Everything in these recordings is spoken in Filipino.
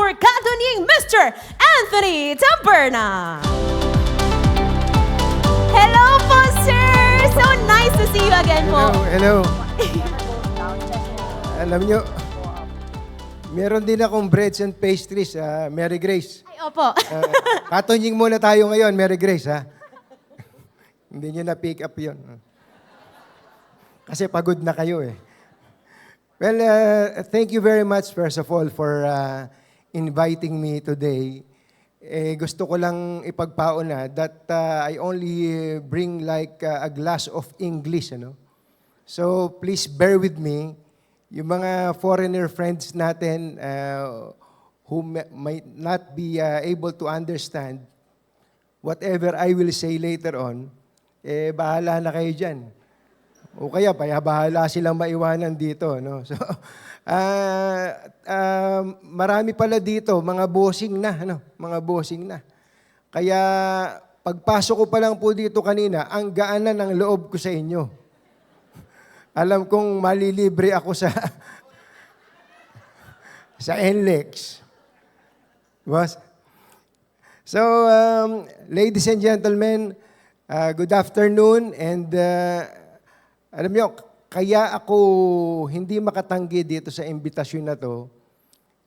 for Katunying, Mr. Anthony Tamperna. Hello po, sir! So nice to see you again po. Hello. Alam nyo, meron din akong breads and pastries, Mary Grace. Ay, opo. Katunying muna tayo ngayon, Mary Grace, ha? Hindi nyo na-pick up yun. Kasi pagod na kayo, eh. Well, thank you very much, first of all, for inviting me today. Gusto ko lang ipagpauna that I only bring like a glass of English, ano? So, please bear with me. Yung mga foreigner friends natin who might not be able to understand whatever I will say later on, bahala na kayo dyan. O kaya, bahala silang maiwanan dito. No? So, marami pala dito, mga bossing na. Ano? Mga bossing na. Kaya, pagpasok ko pa lang po dito kanina, ang gaan na ng loob ko sa inyo. Alam kong malilibre ako sa NLEX. Boss? So, ladies and gentlemen, good afternoon, and alam niyo, kaya ako hindi makatanggi dito sa imbitasyon na to.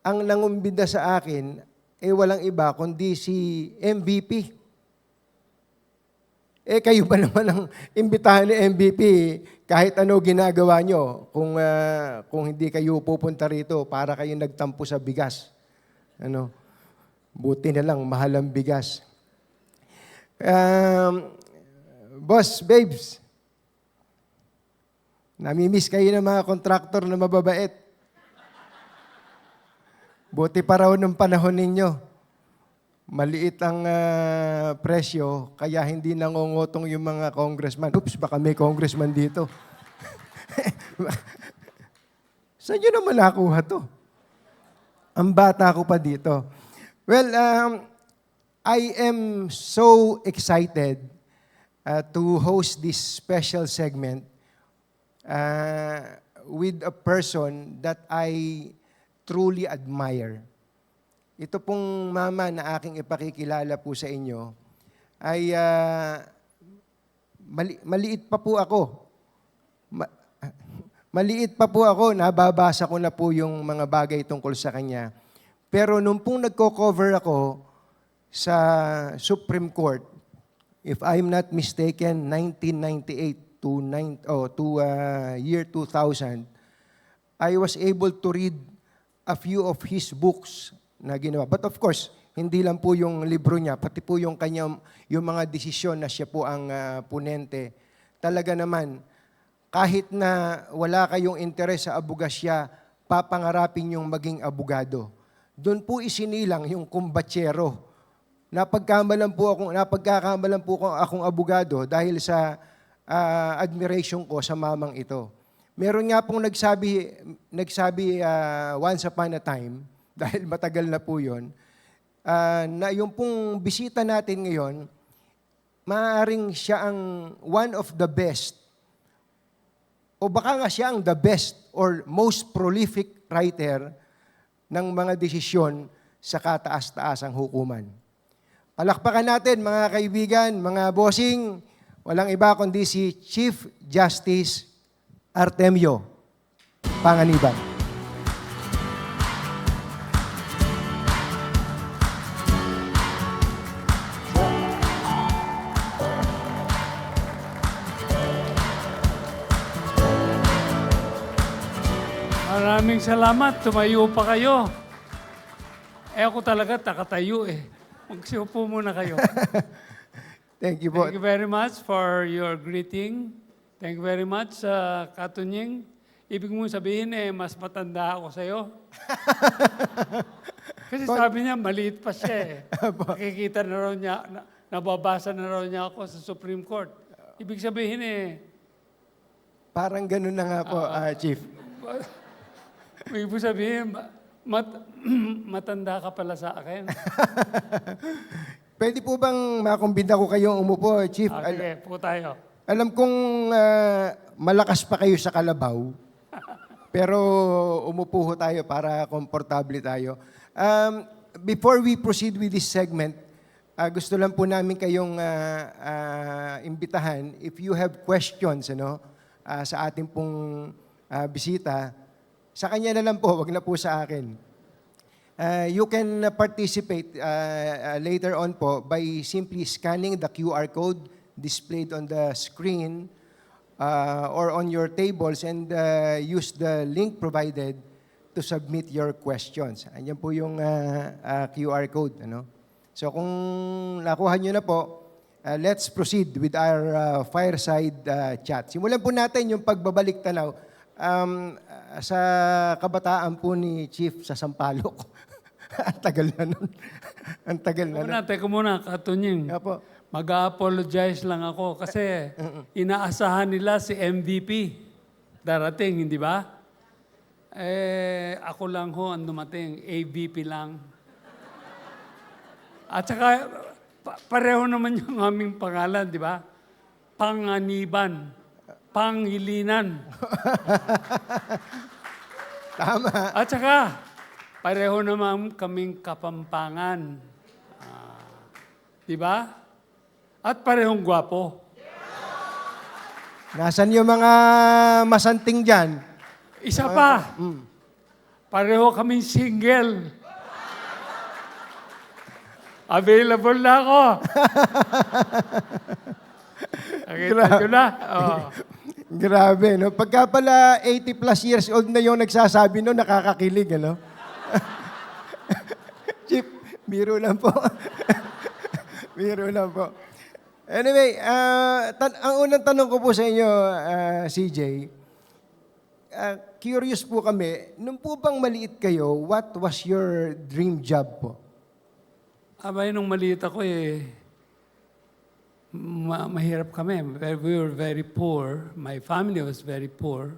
Ang nangumbida sa akin, walang iba kundi si MVP. Kayo ba naman ang imbitahan ni MVP kahit ano ginagawa nyo kung hindi kayo pupunta rito para kayo nagtampo sa bigas. Ano? Buti na lang, mahal ang bigas. Boss, babes, namimiss kayo ng mga kontraktor na mababait. Buti pa raw ng panahon ninyo. Maliit ang presyo, kaya hindi nangongotong yung mga congressman. Oops, baka may congressman dito. Saan nyo naman nakuha to? Ang bata ko pa dito. Well, I am so excited to host this special segment with a person that I truly admire. Ito pong mama na aking ipakikilala po sa inyo ay maliit pa po ako. Maliit pa po ako, nababasa ko na po yung mga bagay tungkol sa kanya. Pero nung pong nagko-cover ako sa Supreme Court, if I'm not mistaken, 1998 to year 2000, I was able to read a few of his books na ginawa. But of course, hindi lang po yung libro niya, pati po yung kanyang, yung mga desisyon na siya po ang punente. Talaga naman, kahit na wala kayong interes sa abogasya, papangarapin yung maging abogado. Doon po isinilang yung kumbatsero. Napagkamalan po akong abogado dahil sa admiration ko sa mamang ito. Meron nga pong nagsabi once upon a time, dahil matagal na po yun, na yung pong bisita natin ngayon, maaaring siya ang one of the best, o baka nga siya ang the best or most prolific writer ng mga desisyon sa kataas-taasang hukuman. Palakpakan natin mga kaibigan, mga bossing, walang iba kundi si Chief Justice Artemio Panganiban. Maraming salamat. Tumayo pa kayo. Ako talaga takatayo eh. Magsiupo muna kayo. Thank you po. Thank you very much for your greeting. Thank you very much, Katunying. Ibig mong sabihin mas matanda ako sa'yo. Kasi sabi niya, maliit pa siya eh. Nakikita na raw niya, nababasa na raw niya ako sa Supreme Court. Ibig sabihin Parang ganun na nga po, Chief. ibig sabihin, matanda ka pala sa akin. Pwede po bang makumbida ko kayong umupo, Chief? Okay, po tayo. Alam kong malakas pa kayo sa kalabaw, pero umupo ho tayo para komportable tayo. Before we proceed with this segment, gusto lang po namin kayong imbitahan. If you have questions sa ating pong bisita, sa kanya na lang po, wag na po sa akin. You can participate later on po by simply scanning the QR code displayed on the screen or on your tables and use the link provided to submit your questions. Anyan po yung QR code. So kung nakuha nyo na po, let's proceed with our fireside chat. Simulan po natin yung pagbabalik tanaw sa kabataan po ni Chief sa Sampaloc. Ang tagal na nun. Ang tagal na nun. Teka muna, Katunying. Apo. Mag-a-apologize lang ako kasi inaasahan nila si MVP darating, hindi ba? Ako lang ho ang dumating, AVP lang. At saka, pareho naman yung aming pangalan, di ba? Panganiban, Panghilinan. Tama. At saka, pareho naman kaming Kapampangan. Di ba? At parehong gwapo. Nasaan yung mga masanting dyan? Isa pa, pareho kaming single. Available na ako. Nakita ko na. Oh. Grabe, no? Pagka pala 80 plus years old na yung nagsasabi, no, nakakakilig, ano? Chief, biro lang po. Biro lang po. Anyway, ang unang tanong ko po sa inyo, CJ, curious po kami, nung po bang maliit kayo, what was your dream job po? Abay, nung maliit ako mahirap kami. We were very poor. My family was very poor.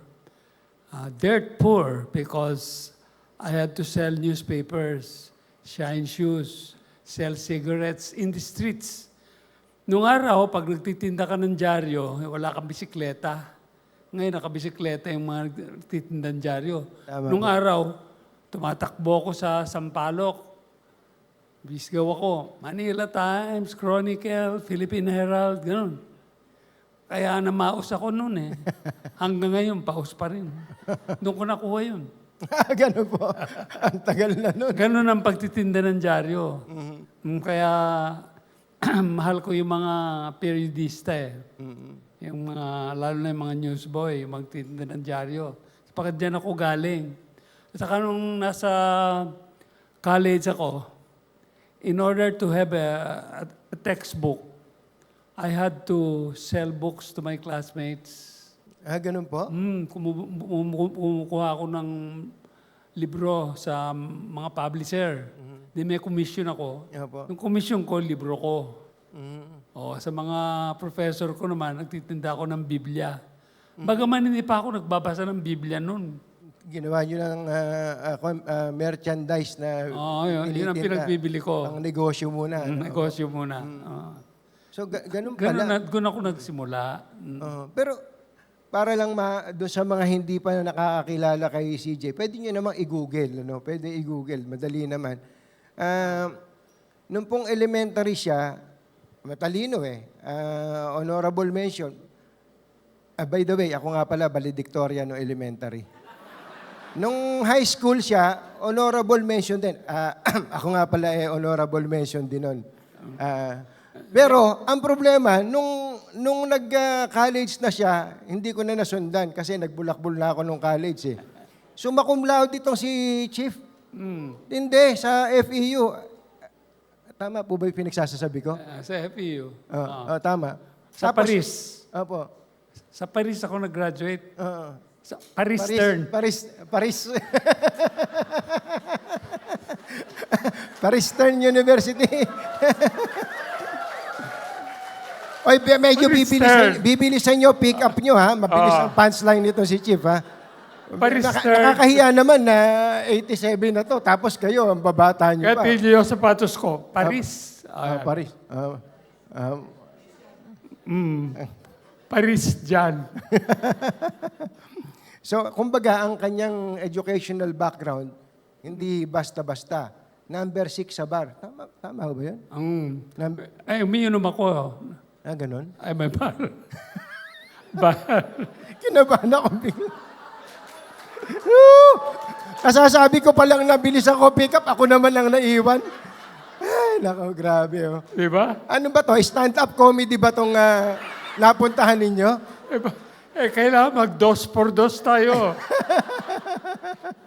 Dirt poor because I had to sell newspapers, shine shoes, sell cigarettes in the streets. Nung araw, pag nagtitinda ka ng dyaryo, wala kang bisikleta. Ngayon, nakabisikleta yung mga nagtitinda ng dyaryo. Nung araw, tumatakbo ko sa Sampaloc. Bisgaw ako, Manila Times, Chronicle, Philippine Herald, gano'n. Kaya namaos ako noon Hanggang ngayon, paus pa rin. Doon ko nakuha yun. Gano'n po. Ang tagal na nun. Gano'n ang pagtitinda ng dyaryo. Kaya mahal ko yung mga periodista Yung mga, lalo na yung mga newsboy, yung magtitinda ng dyaryo. Sapagkat dyan ako galing. At saka nung nasa college ako, in order to have a textbook, I had to sell books to my classmates. Ganun po? Kumukuha ako ng libro sa mga publisher. Di may commission ako. Yung commission ko, libro ko. Sa mga professor ko naman, nagtitinda ako ng Biblia. Bagaman hindi pa ako nagbabasa ng Biblia noon. Ginawa nyo ng merchandise na yun ang pinagbibili ko. Pang negosyo muna. Negosyo muna. So, ganun pala. Ganun ako nagsimula. Pero, para lang doon sa mga hindi pa nakakakilala kay CJ, pwede nyo namang i-google. Pwede i-google. Madali naman. Nung pong elementary siya, matalino honorable mention. By the way, ako nga pala, valedictorian no elementary. Nung high school siya, honorable mention din. Ako nga pala honorable mention din nun. Pero, ang problema, nung nag-college na siya, hindi ko na nasundan kasi nagbulakbul na ako nung college Summa cum laude itong si Chief. Hindi, sa FEU. Tama po ba yung pinagsasabi ko? Sa FEU. Tama. Sa Paris. Opo. Sa Paris ako nag-graduate. Sa Paris Stern. Paris. Paris Stern University. Oy, medyo bibilisan nyo, pick up nyo Mabilis ang punchline nito si Chief Paris Stern. Nakakahiya naman na 87 na to, tapos kayo, ang babata nyo pa. Kaya pili yung sapatos ko. Paris. Paris. Paris dyan. So, kumbaga, ang kanyang educational background, hindi basta-basta. number 6 sa bar. Tama ba yun? Umiinom ako. Ganon? Ay, may bar. Bar. Kinabahan ako bigla. Kasasabi ko palang nabilis ako pick up, ako naman lang naiwan. Ay, nako, grabe. Oh. Di ba? Ano ba to? Stand-up comedy ba tong napuntahan ninyo? Kailangan mag-dos por dos tayo.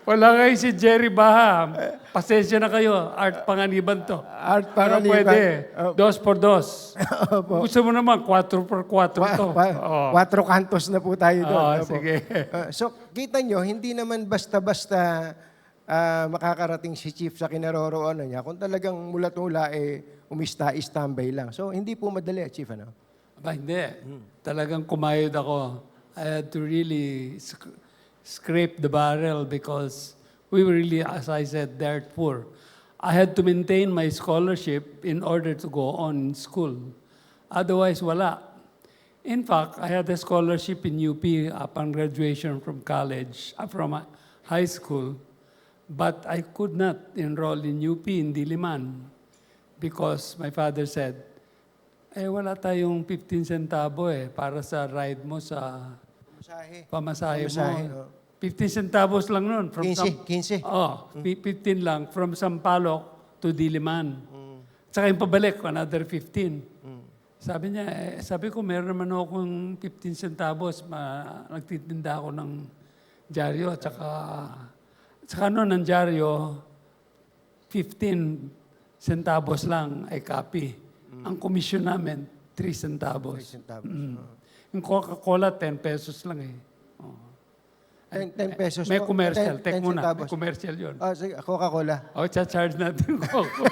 Wala kayo si Jerry Baha. Pasensya na kayo. Art Panganiban to. Art Pero Panganiban. pwede. Oh. Dos por dos. Opo. Gusto mo naman, 4 por 4 to. Oh. 4 kantos na po tayo doon. Oh, Opo. sige. So, kita nyo, hindi naman basta-basta makakarating si Chief sa kinaroroonan niya. Kung talagang mulat-mula, umista-istambay lang. So, hindi po madali, Chief, ano? Aba, hindi. Talagang kumayod ako. I had to really scrape the barrel because we were really, as I said, dirt poor. I had to maintain my scholarship in order to go on in school. Otherwise, wala. In fact, I had a scholarship in UP upon graduation from college, from high school, but I could not enroll in UP in Diliman because my father said, wala tayong 15 centavo para sa ride mo sa pamasahe mo. 15 centavos lang nun. From 15? Oh, 15 lang. From Sampaloc to Diliman. Tsaka yung pabalik, another 15. Sabi niya, sabi ko, meron naman akong 15 centavos. Nagtitinda ako ng dyaryo. Tsaka noon ng dyaryo, 15 centavos lang ay copy. Ang komisyon namin, 3 centavos. 3 centavos. Yung Coca-Cola, 10 pesos lang eh. 10 pesos May po? commercial. 10 Tek muna, may centavos. commercial yun. Sige, Coca-Cola. Cha-charge natin Coca.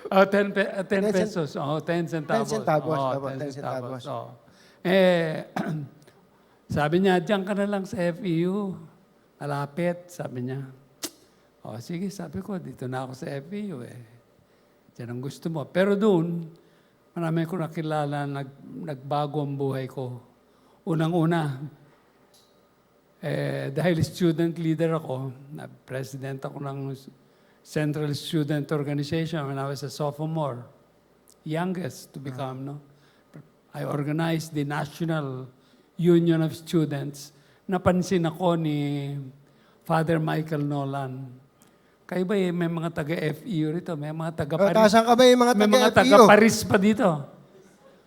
10 pesos. 10 centavos. 10 centavos. Oh, Opo, 10 10 centavos. Oh. Sabi niya, diyan ka na lang sa FEU. Malapit, sabi niya. Sige, sabi ko, dito na ako sa FEU Diyan ang gusto mo. Pero doon, marami ko nakilala, nagbago ang buhay ko. Unang-una, dahil student leader ako, president ako ng Central Student Organization when I was a sophomore, youngest to become, no? I organized the National Union of Students. Napansin ako ni Father Michael Nolan. Kayo ba may mga taga-FEU rito? May mga taga-Paris? Taasan ka ba yung mga May mga taga-FEU? taga-Paris pa dito?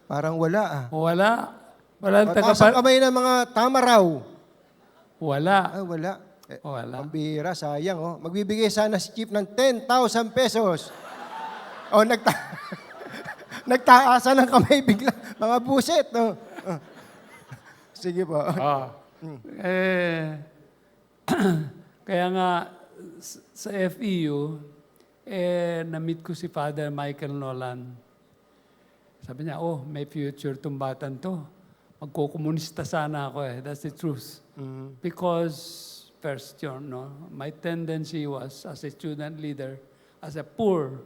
Parang wala Wala. Wala ang Taasan taga-Paris. ka ba yung mga tamaraw? Wala. Wala. Wala. Pambira, sayang. Magbibigay sana si Chief ng 10,000 pesos. Nagtaasan ng kamay bigla. Mga buset. Sige po. Kaya nga, sa FEU, na-meet ko si Father Michael Nolan. Sabi niya, may future tong batan to. Magkukomunista sana ako That's the truth. Because, first, my tendency was, as a student leader, as a poor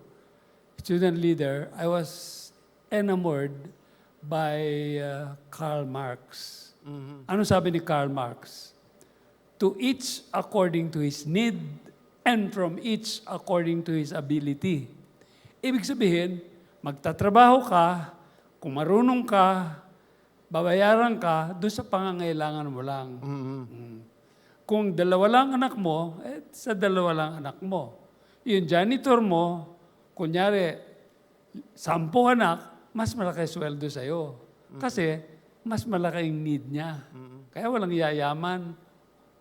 student leader, I was enamored by Karl Marx. Ano sabi ni Karl Marx? To each according to his need, and from each according to his ability. Ibig sabihin, magtatrabaho ka, kung marunong ka, babayaran ka, doon sa pangangailangan mo lang. Kung 2 lang anak mo, sa 2 lang anak mo. Yung janitor mo, kunyari, 10 anak, mas malaki sweldo sa'yo. Kasi, mas malaki yung need niya. Kaya walang yayaman.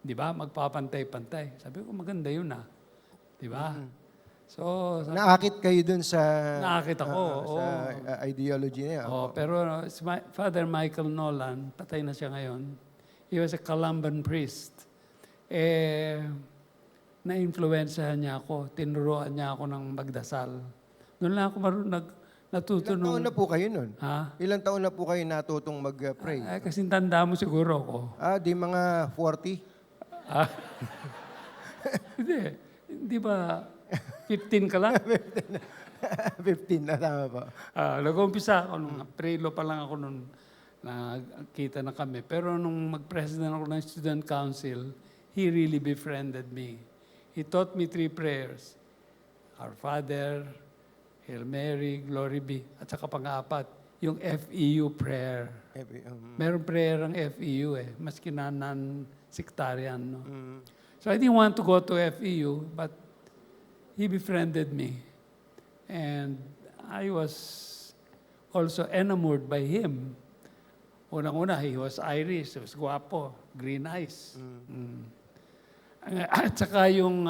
Di ba? Magpapantay-pantay. Sabi ko, maganda yun Di ba? So, Naakit kayo dun sa... Naakit ako, sa ideology niya. pero Father Michael Nolan, patay na siya ngayon. He was a Columban priest. Na-influensyahan niya ako. Tinuruan niya ako ng magdasal. Doon lang ako natuto Ilang taon na po kayo nun? Ha? Ilang taon na po kayo natutong mag-pray? Kasi tanda mo siguro ako. Di mga 40? Hindi ba 15 ka lang? 15 na, tama po. Nag-umpisa ako, nung prelo pa lang ako nung nakita na kami. Pero nung mag-president ako ng student council, he really befriended me. He he taught me 3 prayers. Our Father, Hail Mary, Glory be, at saka pang-apat, yung FEU prayer. Meron prayer ang FEU maski na non-sectarian. No? So I didn't want to go to FEU, but he befriended me. And I was also enamored by him. Unang-una, he was Irish, he was guwapo, green eyes. At saka yung,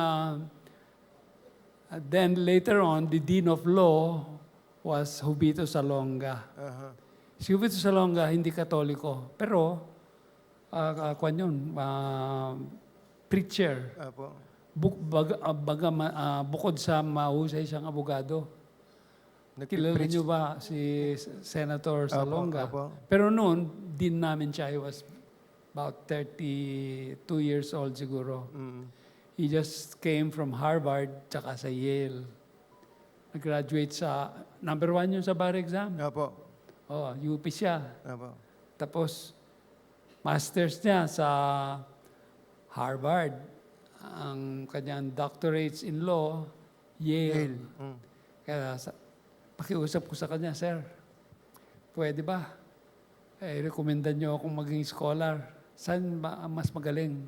then later on, the Dean of Law was Jubito Salonga. Si Jubito Salonga, hindi Katoliko, pero, preacher. Apo. Bukod sa mahusay siyang abogado. Kilala Nag-preach. niyo ba si Senator Salonga? Apo. Pero noon, din namin siya. He was about 32 years old siguro. He just came from Harvard tsaka sa Yale. Nag-graduate sa, number 1 yun sa bar exam. Apo. Oh, UP siya. Apo. Tapos, master's niya sa Harvard. Ang kanyang doctorates in law, Yale. Kaya pakiusap ko sa kanya, Sir, pwede ba? Rekomendan niyo akong maging scholar. Saan ba mas magaling?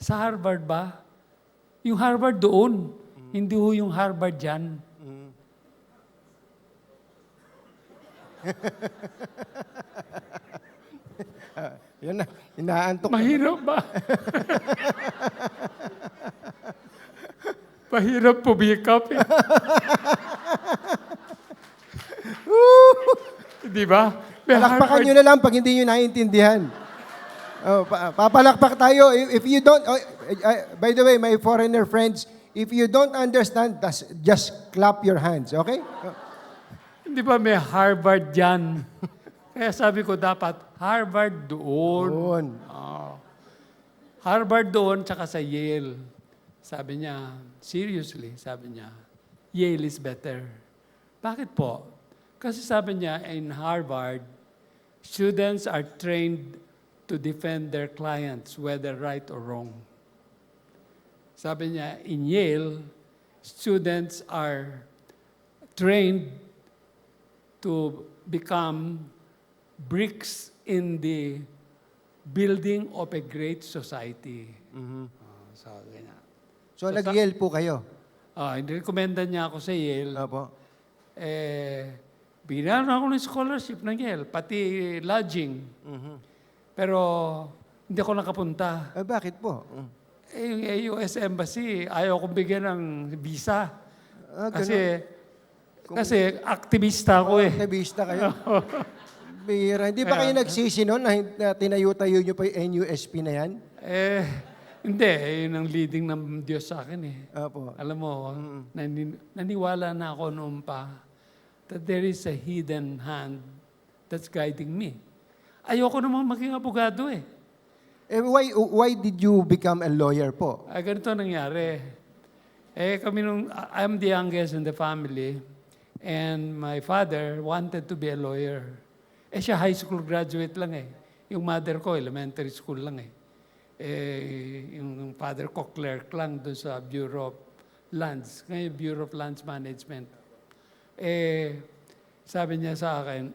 Sa Harvard ba? Yung Harvard doon. Hindi ho yung Harvard dyan. Yan na, inaantok. Mahirap ba? Mahirap pumikap eh. Di ba? May Palakpakan Harvard- nyo na lang pag hindi nyo naiintindihan. Oh, papalakpak tayo. If you don't, by the way, my foreigner friends, if you don't understand, just clap your hands, okay? Hindi ba may Harvard dyan? Kaya sabi ko dapat, Harvard doon. Doon. Harvard doon, tsaka sa Yale. Sabi niya, seriously, sabi niya, Yale is better. Bakit po? Kasi sabi niya, in Harvard, students are trained to defend their clients, whether right or wrong. Sabi niya, in Yale, students are trained to become bricks in the building of a great society. So, ganyan. So, nag-Yale po kayo? Recommenda niya ako sa Yale. Apo. Bigyan ako ng scholarship ng Yale, pati lodging. Pero hindi ako nakapunta. Bakit po? Yung US Embassy, ayaw kong bigyan ng visa. Kasi aktivista ako eh. Aktivista kayo? Bira. Hindi ba kayo nagsisi noon na tinayo-tayo nyo pa yung NUSP na yan? Hindi, yun ang leading ng Diyos sa akin eh. Apo. Alam mo, naniwala na ako noon pa that there is a hidden hand that's guiding me. Ayoko namang maging abogado eh. Why did you become a lawyer po? Ganito nangyari. I'm the youngest in the family and my father wanted to be a lawyer. Siya high school graduate lang eh. Yung mother ko, elementary school lang eh. Yung father ko, clerk lang doon sa Bureau of Lands. Ngayon, Bureau of Lands Management. Sabi niya sa akin,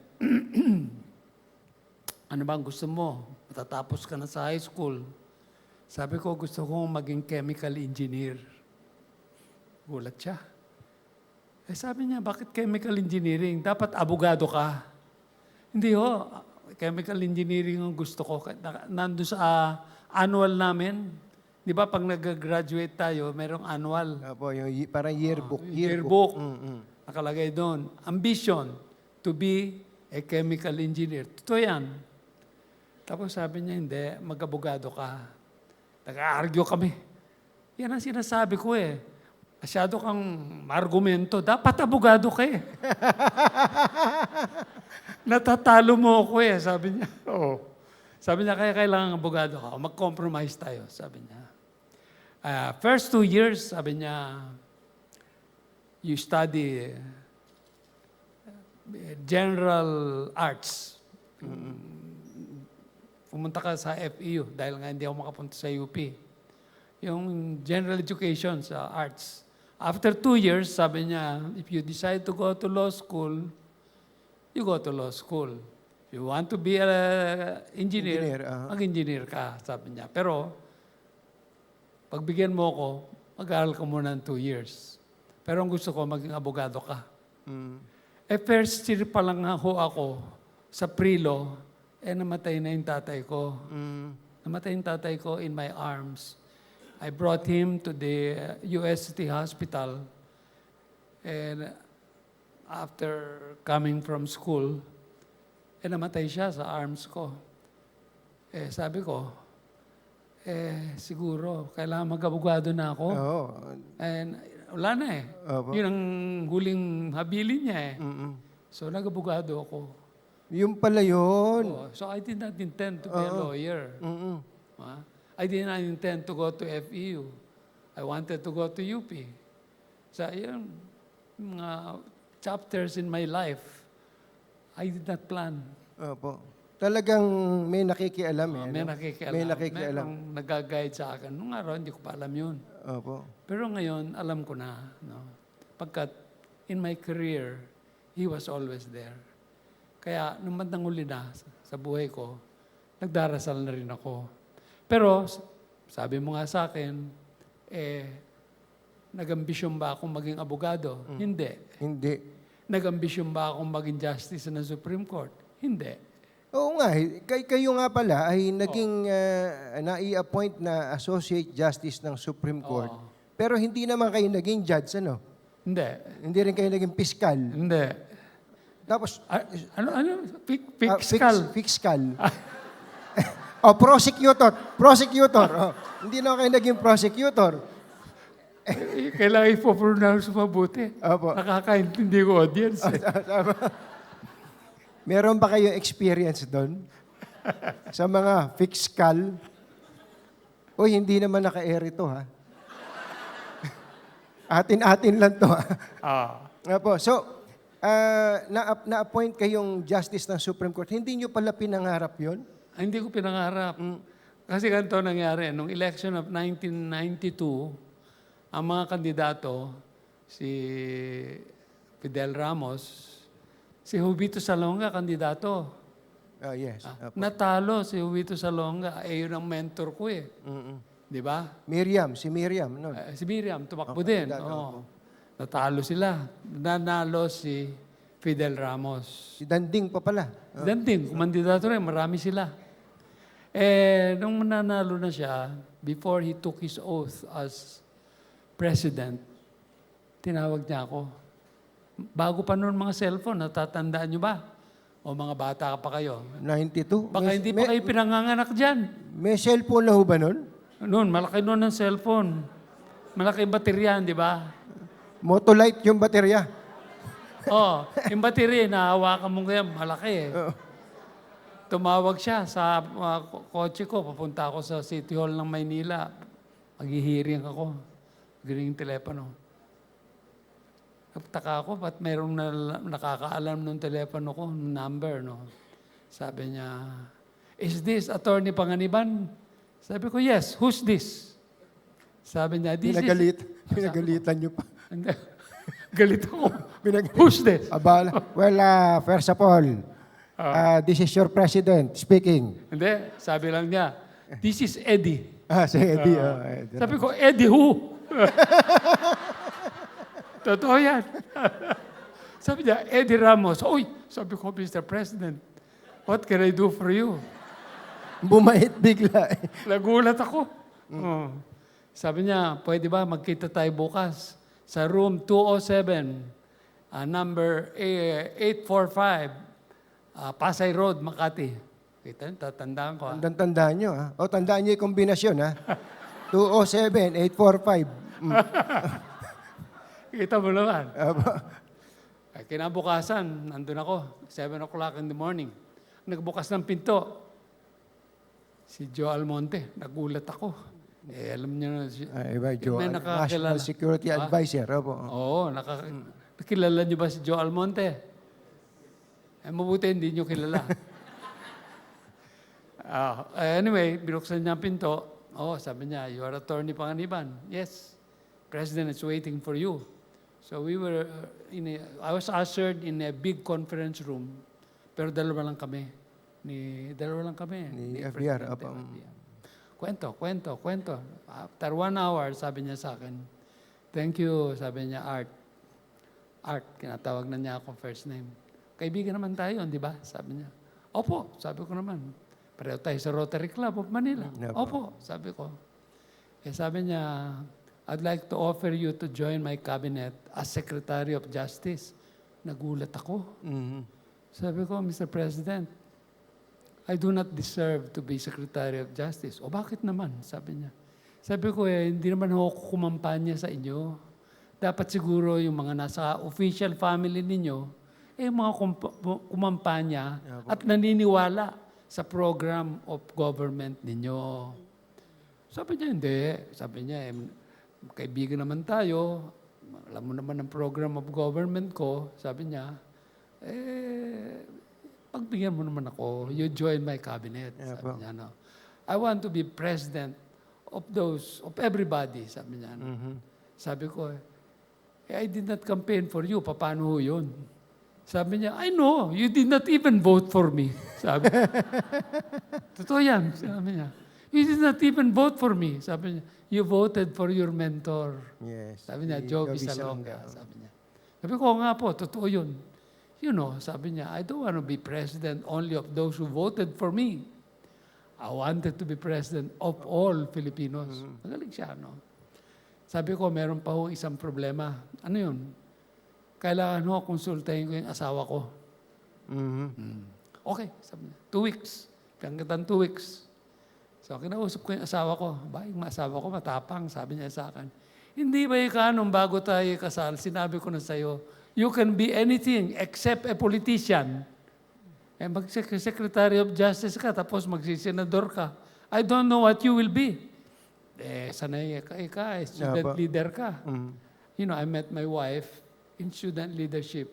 ano bang gusto mo? Matatapos ka na sa high school. Sabi ko, gusto kong maging chemical engineer. Gulat siya. Sabi niya, bakit chemical engineering? Dapat abogado ka. Hindi ho, chemical engineering ang gusto ko. Nandun sa annual namin. Di ba pag nag-graduate tayo, merong annual. Apo, yung parang yearbook. Yearbook. Nakalagay doon. Ambition to be a chemical engineer. Totoo yan. Tapos sabi niya, hindi, mag-abogado ka. Nag-argue kami. Yan ang sinasabi ko eh. Masyado kang argumento. Dapat abogado ka eh. Natatalo mo ako eh, sabi niya. Oo. Sabi niya, kaya kailangan abogado ka. Mag-compromise tayo, sabi niya. First 2 years, sabi niya, you study general arts. Pumunta ka sa FEU dahil nga hindi ako makapunta sa UP. yung general education sa arts. After 2 years, sabi niya, if you decide to go to law school, you go to law school. If you want to be an engineer, mag-engineer ka, sabi niya. Pero, pagbigyan mo ko, mag-aaral ka muna ng 2 years. Pero ang gusto ko, maging abogado ka. First year pa lang ho ako sa pre-law, namatay na yung tatay ko. Namatay yung tatay ko in my arms. I brought him to the UST hospital. And after coming from school, namatay siya sa arms ko. Sabi ko, siguro, kailangan mag-abogado na ako. Oo. And wala na Opo. Yun ang huling habilin niya So, nag-abogado ako. Yung pala yun. So, I did not intend to be a lawyer. I did not intend to go to FEU. I wanted to go to UP. So, yun, mga chapters in my life, I did not plan. Opo. Talagang may nakikialam eh. May ano? nakikialam. May nakikialam. Merong nag-guide sa akin. Nung araw, hindi ko pa alam yun. Opo. Pero ngayon, alam ko na. No? Pagkat in my career, He was always there. Kaya nung bandang huli na sa buhay ko, nagdarasal na rin ako. Pero sabi mo nga sa akin, nag-ambisyon ba akong maging abogado? Hindi. Hindi. Nag-ambisyon ba akong maging justice ng Supreme Court? Hindi. Oo nga, kayo nga pala ay naging nai-appoint na Associate Justice ng Supreme Court. Pero hindi naman kayo naging judge, ano? Hindi. Hindi rin kayo naging fiscal. Hindi. Tapos, Fiscal. fiscal. Prosecutor. Prosecutor. Hindi na kayo naging prosecutor. Kailangan ipopronounce mabuti. Opo. Nakakaintindi ko audience. Meron ba kayong experience doon? Sa mga fiscal? Uy, hindi naman naka-air ito, ha? Atin-atin lang to, ha? Opo. So, na-appoint kayong justice ng Supreme Court. Hindi nyo pala pinangarap yon? Hindi ko pinangarap. Kasi ganito nangyari. Nung election of 1992, ang mga kandidato, si Fidel Ramos, si Jovito Salonga, kandidato. Yes. Natalo si Jovito Salonga. Yun ang mentor ko eh. Di ba? Si Miriam. No? Si Miriam, tumakbo din. Natalo sila. Nanalo si Fidel Ramos. Si Danding pa pala. Danding, kumandidato rin, marami sila. Nung nanalo na siya, before he took his oath as president, tinawag niya ako. Bago pa noon mga cellphone, natatandaan niyo ba? O mga bata pa kayo? 92? Baka hindi pa kayo pinanganganak dyan. May cellphone na ho ba nun? Noon, malaki noon ang cellphone. Malaki yung bateryan, di ba? Motolite yung baterya. Yung baterya, nahawakan mo kaya, malaki eh. Tumawag siya sa kotse ko, papunta ako sa City Hall ng Maynila. Maghihiring ako. Galing yung telepono. Nagtaka ako, ba't mayroong nakakaalam ng telepono ko, ng number, no? Sabi niya, is this Attorney Panganiban? Sabi ko, yes. Who's this? Sabi niya, this Pinagalitan niyo pa. Hindi. Galit ako. Who's this? Abala. Well, first of all, this is your president speaking. Hindi. Sabi lang niya, this is Eddie. Si Eddie. Sabi ko, Eddie who? Totoo yan. Sabi niya, Eddie Ramos. Uy, sabi ko, Mr. President, what can I do for you? Bumait bigla. Nagulat ako. Sabi niya, pwede ba magkita tayo bukas sa room 207, number 845, Pasay Road, Makati. Kita, tatandaan ko. Tandaan nyo, ha? Tandaan nyo yung kombinasyon, ha? 207, 845. Kita mo naman. Kinabukasan, nandun ako, 7 o'clock in the morning. Nagbukas ng pinto, si Joe Almonte. Nagulat ako. Alam niyo na, may nakakilala. National Security Advisor. Oo, nakilala niyo ba si Joe Almonte? Mabuti hindi niyo kilala. Anyway, binuksan niya ang pinto. sabi niya, you are Attorney Panganiban. Yes, President is waiting for you. So we were, I was ushered in a big conference room, pero dalawa lang kami. Ni FBR, Presidente apa. FBR. Kwento. After 1 hour, sabi niya sa akin, thank you, sabi niya, Art. Art, kinatawag na niya ako first name. Kaibigan naman tayo, di ba? Sabi niya. Opo, sabi ko naman. Pareho tayo sa Rotary Club of Manila. Opo, sabi ko. Sabi niya, I'd like to offer you to join my cabinet as Secretary of Justice. Nagulat ako. Mhm. Sabi ko, Mr. President, I do not deserve to be Secretary of Justice. O bakit naman? Sabi niya. Sabi ko, hindi naman ako kumampanya sa inyo. Dapat siguro yung mga nasa official family ninyo, mga kumampanya at naniniwala sa program of government ninyo. Sabi niya, hindi. Sabi niya, kaibigan naman tayo. Alam mo naman ang program of government ko. Sabi niya, pagbigyan mo naman ako, you join my cabinet. Sabi niya, no. I want to be president of everybody. Sabi niya, no. Sabi ko, I did not campaign for you. Paano ho yun? Sabi niya, I know, you did not even vote for me. Sabi niya. Totoo yan. Sabi niya, you did not even vote for me. Sabi niya, you voted for your mentor. Yes. Sabi niya, Si Joby Joby Salonga. Salonga. Sabi niya. Sabi ko, nga po, totoo yun. You know, sabi niya, I don't want to be president only of those who voted for me. I wanted to be president of all Filipinos. Magaling siya, no? Sabi ko, meron pa ho isang problema. Ano yun? Kailangan ho, konsultahin ko yung asawa ko. Okay, sabi niya. 2 weeks. Pangkitan 2 weeks. So, kinausap ko yung asawa ko. Yung asawa ko matapang, sabi niya sa akin. Hindi ba ikaw nung bago tayo kasal, sinabi ko na sa'yo, you can be anything except a politician. Mag-Secretary of Justice ka, tapos magsisenador ka. I don't know what you will be. Sanay ka, student leader ka. You know, I met my wife in student leadership.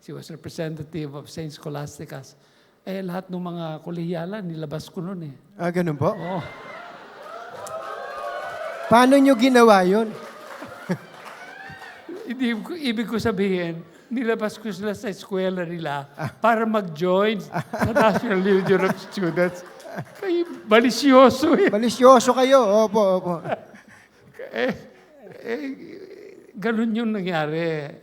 She was representative of St. Scholastica's. Lahat ng mga kolehiyalan, nilabas ko noon eh. Ganun po? Oo. Paano nyo ginawa yun? Ibig ko sabihin, nilabas ko sila sa eskwela nila para mag-join sa National Union of Students. Kayo, balisyoso eh. Malisyoso kayo. Opo. Ganun yung nangyari.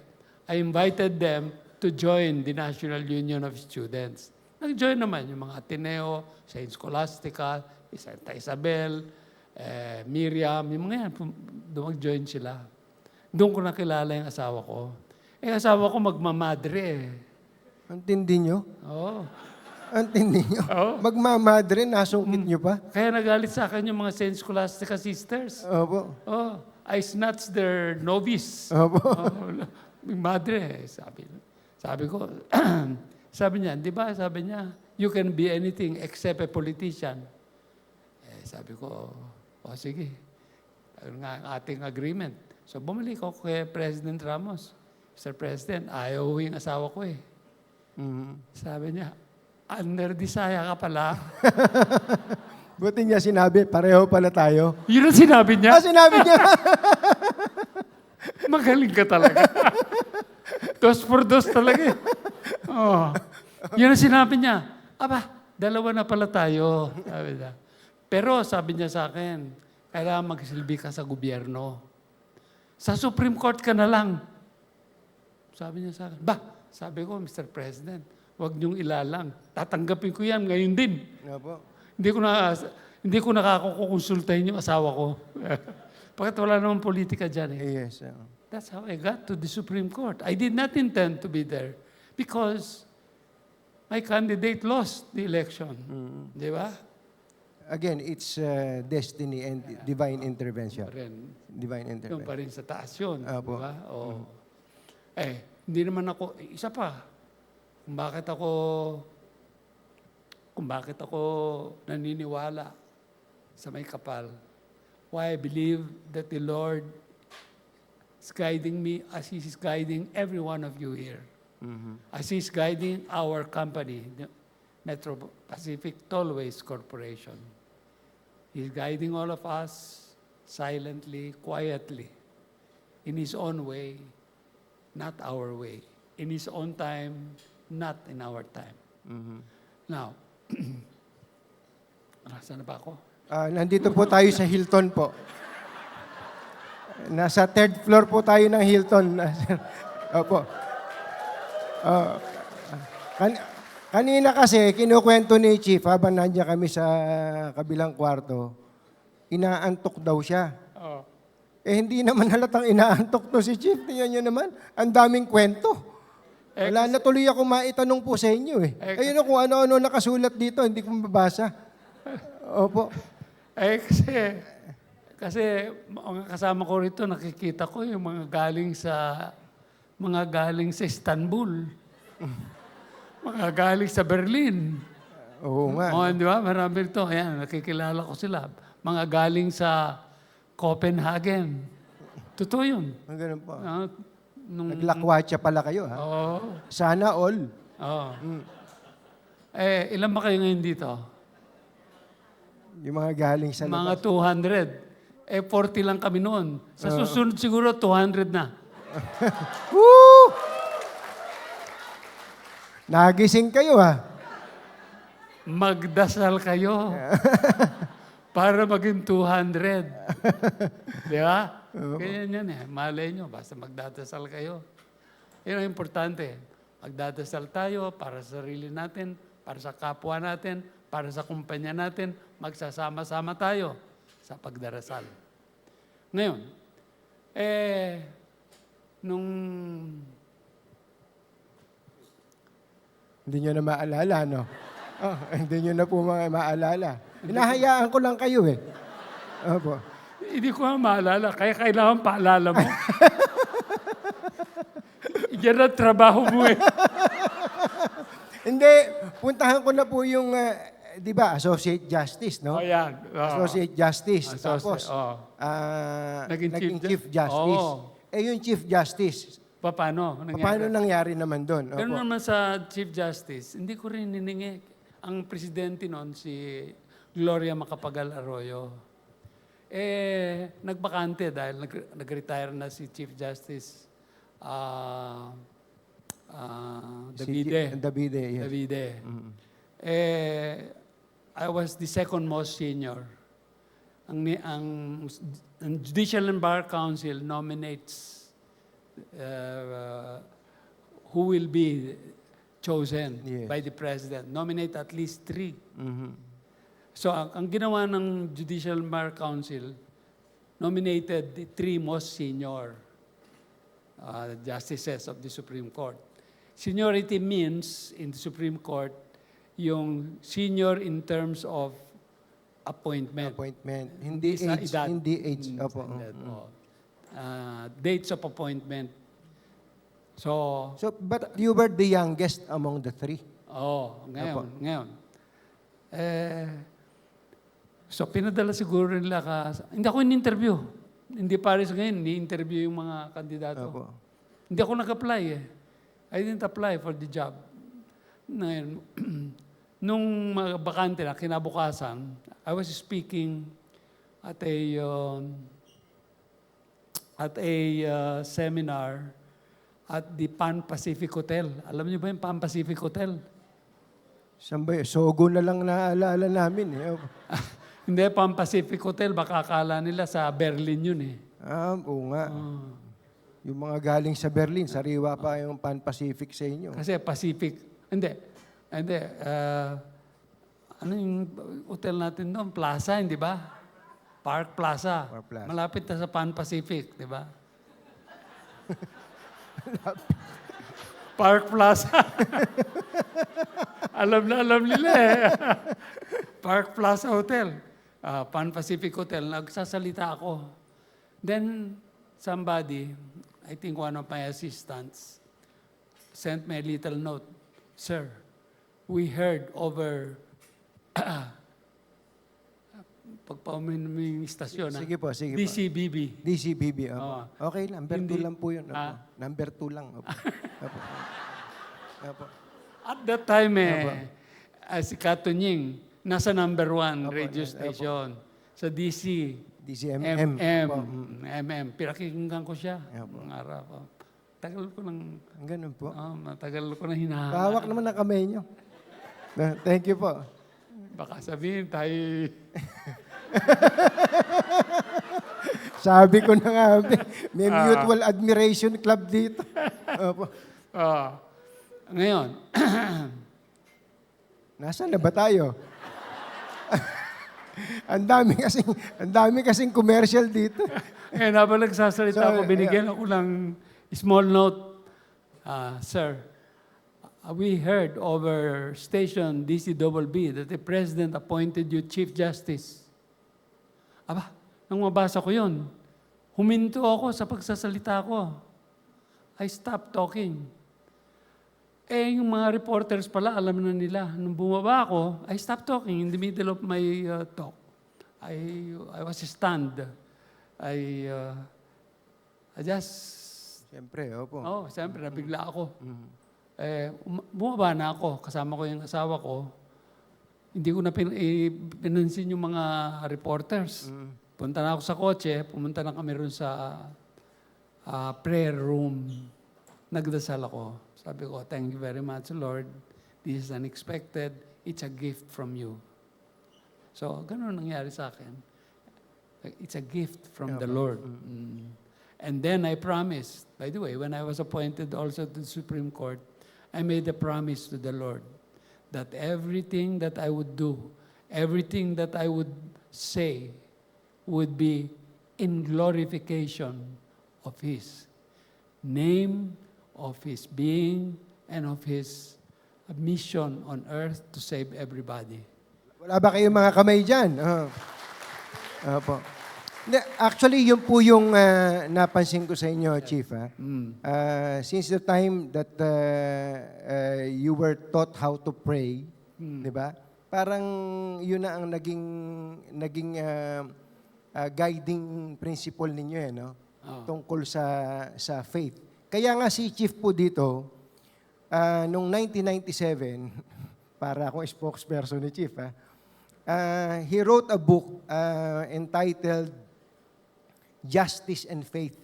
I invited them to join the National Union of Students. Nag-join naman yung mga Ateneo, St. Scholastica, Santa Isabel, Miriam, yung mga yan, mag-join sila. Doon ko nakilala yung asawa ko. Asawa ko magmamadre eh. Ang tindi nyo? Oo. Ang tindi nyo? Oo. Magmamadre, nasungkit nyo pa? Kaya nagalit sa akin yung mga St. Scholastica sisters. Opo. Oh, I snatched their novice. Opo. Madre, sabi ko, sabi niya, di ba, sabi niya, you can be anything except a politician. Sabi ko, sige, ayun nga ang ating agreement. So bumalik ako kay President Ramos. Mr. President, ayaw yung asawa ko eh. Sabi niya, under Disaya ka pala. Buti niya sinabi, pareho pala tayo. Yun ang sinabi niya. Sinabi niya. Magaling ka talaga. Dos por dos talaga eh. Oh. Yun ang sinabi niya. Aba, dalawa na pala tayo. Sabi niya. Pero sabi niya sa akin, kailangan magsilbi ka sa gobyerno. Sa Supreme Court ka na lang. Sabi niya sa akin, sabi ko, Mr. President, huwag niyong ilalang. Tatanggapin ko yan ngayon din. Opo. Hindi ko nakakakonsultahin yung asawa ko. Bakit wala namang politika dyan eh. Yes. That's how I got to the Supreme Court. I did not intend to be there because my candidate lost the election. Di ba? Again, it's destiny and divine intervention. Divine Yung intervention. pa rin sa taas yun. Apo. Di ba? Hindi naman ako, isa pa, kung bakit ako naniniwala sa may kapal. Why I believe that the Lord is guiding me as He is guiding every one of you here. As He is guiding our company, the Metro Pacific Tollways Corporation. He's guiding all of us silently, quietly, in His own way, not our way. In His own time, not in our time. Now, saan na ba ako? Nandito po tayo sa Hilton po. Nasa third floor po tayo ng Hilton. Opo. Kanina kasi, kinukwento ni Chief, habang nandiyan kami sa kabilang kwarto, inaantok daw siya. Oh. Hindi naman halatang inaantok to si Chief. Tingnan niyo naman, ang daming kwento. Wala na tuloy ako maitanong po sa inyo eh. Ayun kung ano-ano nakasulat dito, hindi ko mababasa. Opo. Kasi mga kasama ko rito, nakikita ko yung mga galing sa Istanbul. Mga galing sa Berlin. Oo nga. Di ba? Marami rito. Ayan, nakikilala ko sila. Mga galing sa Copenhagen. Totoo yun. Ang ganun po. Nung, Naglakwatsa pala kayo, ha? Oo. Sana all. Oo. Ilan ba kayo ngayon dito? Yung mga galing sa Mga 200. 40 lang kami noon. Sa susunod siguro, 200 na. Woo! Nagising kayo, ha? Magdasal kayo. Para maging 200. Di ba? Ganyan yan eh. Malay nyo, basta magdadasal kayo. Yan ang importante. Magdadasal tayo para sa sarili natin, para sa kapwa natin, para sa kumpanya natin. Magsasama-sama tayo sa pagdarasal. Ngayon, nung... Hindi nyo na maalala, no? Hindi nyo na po maalala. Hinahayaan ko lang kayo, eh. Opo. Hindi ko nga maalala, kaya kailangan paalala mo. Yan ang trabaho mo eh. Hindi, puntahan ko na po yung, di ba, Associate Justice, no? O yan. Associate Justice. Tapos, Naging Chief Justice. Yung Chief Justice, Paano? paano nangyari naman doon? Ganun naman sa Chief Justice, hindi ko rin hiningi. Ang presidente noon, si Gloria Macapagal Arroyo, nagbakante dahil nag-retire na si Chief Justice Davide. Davide, yes. Davide. I was the second most senior. Ang Judicial and Bar Council nominates who will be chosen by the President. Nominate at least 3. So, ang ginawa ng Judicial and Bar Council, nominated the 3 most senior justices of the Supreme Court. Seniority means, in the Supreme Court, yung senior in terms of appointment. Hindi sa age. edad. Hindi age. Opo. Dates of appointment. So, But you were the youngest among the 3. ngayon. So, pinadala siguro nila hindi ako in-interview. Hindi pares ngayon, ni-interview yung mga kandidato. Opo. Hindi ako nag-apply eh. I didn't apply for the job. Ngayon, nung bakante na, kinabukasan, I was speaking at a seminar at the Pan Pacific Hotel. Alam niyo ba yung Pan Pacific Hotel? Saan ba yun? Sogo na lang naalala namin. Eh. Hindi, Pan Pacific Hotel, baka akala nila sa Berlin yun eh. Oo nga. Yung mga galing sa Berlin, sariwa pa yung Pan Pacific sa inyo. Kasi Pacific, hindi. Ano yung hotel natin doon? Plaza, hindi ba? Park Plaza. Park Plaza. Malapit na sa Pan Pacific, di ba? Park Plaza. alam nila eh. Park Plaza Hotel. Pan Pacific Hotel. Nagsasalita ako. Then, somebody, I think one of my assistants, sent me a little note. Sir, we heard over pagpaumin istasyon. Sige po. DCBB. DCBB. Opo. Okay, number 2 lang po yun. Opo. Number 2 lang. Opo. Opo. At that time, si Katunying, nasa number 1 radio station. sa DC. DCMM. Po. MM. Pinakinggan ko siya. Yeah, po. Ng araw ko. Tagal ko nang, Ganun po. matagal ko na hinahanap. Hawak naman ang kamay nyo. Thank you po. Baka sabihin tayo, Sabi ko na nga, may mutual admiration club dito. Opo. ngayon, Nasaan na ba tayo? ang dami kasing commercial dito. ngayon habang nagsasalita So, ako, binigyan ako ng small note. Sir, we heard over station DCBB that the President appointed you Chief Justice. Aba, nang mabasa ko yun, huminto ako sa pagsasalita ko. I stopped talking. Yung mga reporters pala, alam na nila. Nung bumaba ako, I stopped talking in the middle of my talk. I was stunned. I just... Siyempre, opo. Siyempre, nabigla ako. Bumaba na ako, kasama ko yung asawa ko. Hindi ko na pinansin yung mga reporters. Punta na ako sa kotse, pumunta na kami ron sa prayer room. Nagdasal ako. Sabi ko, thank you very much, Lord. This is unexpected. It's a gift from you. So, ganun nangyari sa akin. It's a gift from the Lord. And then I promised, by the way, when I was appointed also to the Supreme Court, I made a promise to the Lord that everything that I would do, everything that I would say would be in glorification of His name, of His being, and of His mission on earth to save everybody. Wala ba kayong mga kamay dyan? Opo. Actually, yun po yung napansin ko sa inyo, Chief. Since the time that you were taught how to pray, di ba? Parang yun na ang naging guiding principle ninyo, no? Tungkol sa faith. Kaya nga si Chief po dito, noong 1997, para akong spokesperson ni Chief, he wrote a book entitled Justice and Faith.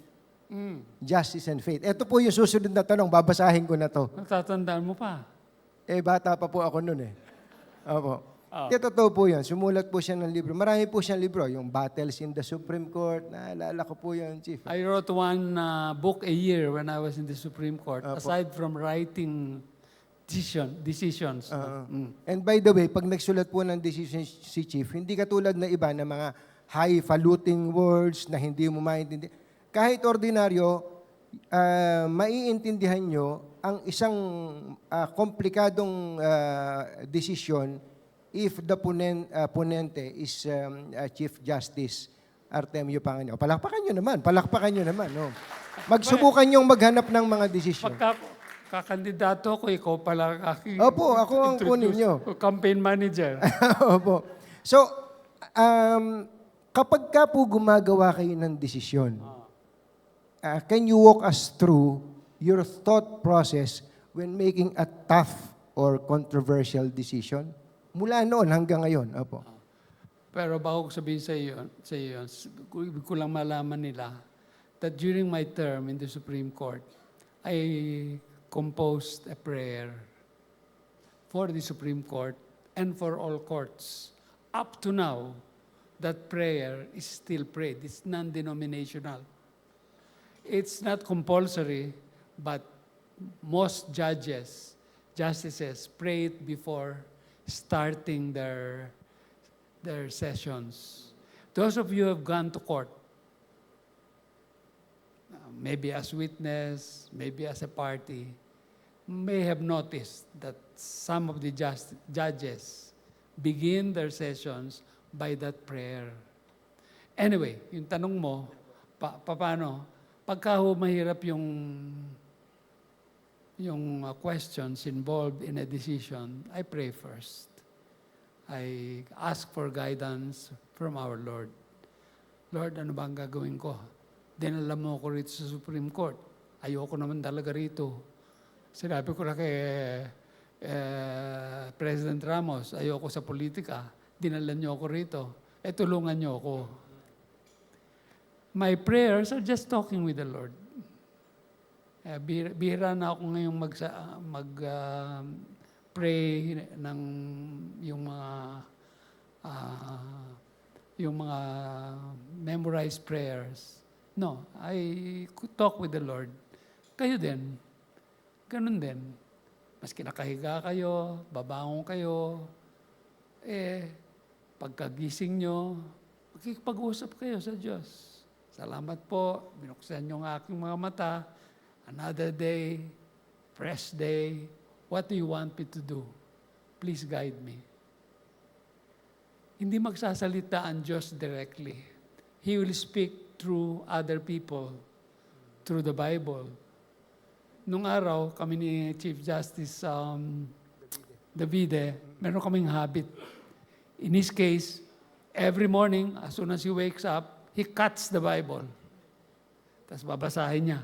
Justice and Faith. Ito po yung susunod na tanong, babasahin ko na to. Natatandaan mo pa? Bata pa po ako noon Opo. Totoo po yan. Sumulat po siya ng libro. Marami po siyang libro. Yung Battles in the Supreme Court. Naalala ko po yun, Chief. I wrote one book a year when I was in the Supreme Court, aside from writing decisions. And by the way, pag nagsulat po ng decisions si Chief, hindi katulad na iba na mga highfalutin words na hindi mo maintindihan. Kahit ordinaryo, maiintindihan nyo ang isang komplikadong desisyon if the ponente is Chief Justice Artemio Panganiban. Palakpakan nyo naman. No? Magsubukan nyong maghanap ng mga desisyon. Kakandidato ko, ikaw pala Opo, ako ang kunin nyo. Campaign manager. Opo. So, kapag ka po gumagawa kayo ng desisyon, can you walk us through your thought process when making a tough or controversial decision? Mula noon hanggang ngayon. Opo. Pero bago ko sabihin sa iyo, ko lang malaman nila that during my term in the Supreme Court, I composed a prayer for the Supreme Court and for all courts. Up to now, that prayer is still prayed. It's non-denominational. It's not compulsory, but most justices pray it before starting their sessions. Those of you who have gone to court, maybe as witness, maybe as a party, may have noticed that some of the judges begin their sessions by that prayer. Anyway, yung tanong mo, paano? Pagka mahirap yung questions involved in a decision, I pray first. I ask for guidance from our Lord. Lord, ano ba ang gagawin ko? Dinala mo ko rito sa Supreme Court. Ayoko naman talaga rito. Sinabi ko na kay President Ramos, ayoko sa politika. Dinala niyo ako rito. tulungan niyo ako. My prayers are just talking with the Lord. Bihira na ako ngayong pray ng yung mga memorized prayers. No, I could talk with the Lord. Kayo din, ganun din. Maski nakahiga kayo, babangon kayo, pagkagising nyo, makikipag-usap kayo sa Diyos. Salamat po, binuksan nyo ang aking mga mata. Another day, fresh day. What do you want me to do? Please guide me. Hindi magsasalita ang Diyos directly. He will speak through other people, through the Bible. Nung araw, kami ni Chief Justice Davide, meron kaming habit. In his case, every morning, as soon as he wakes up, he cuts the Bible. Tapos babasahin niya.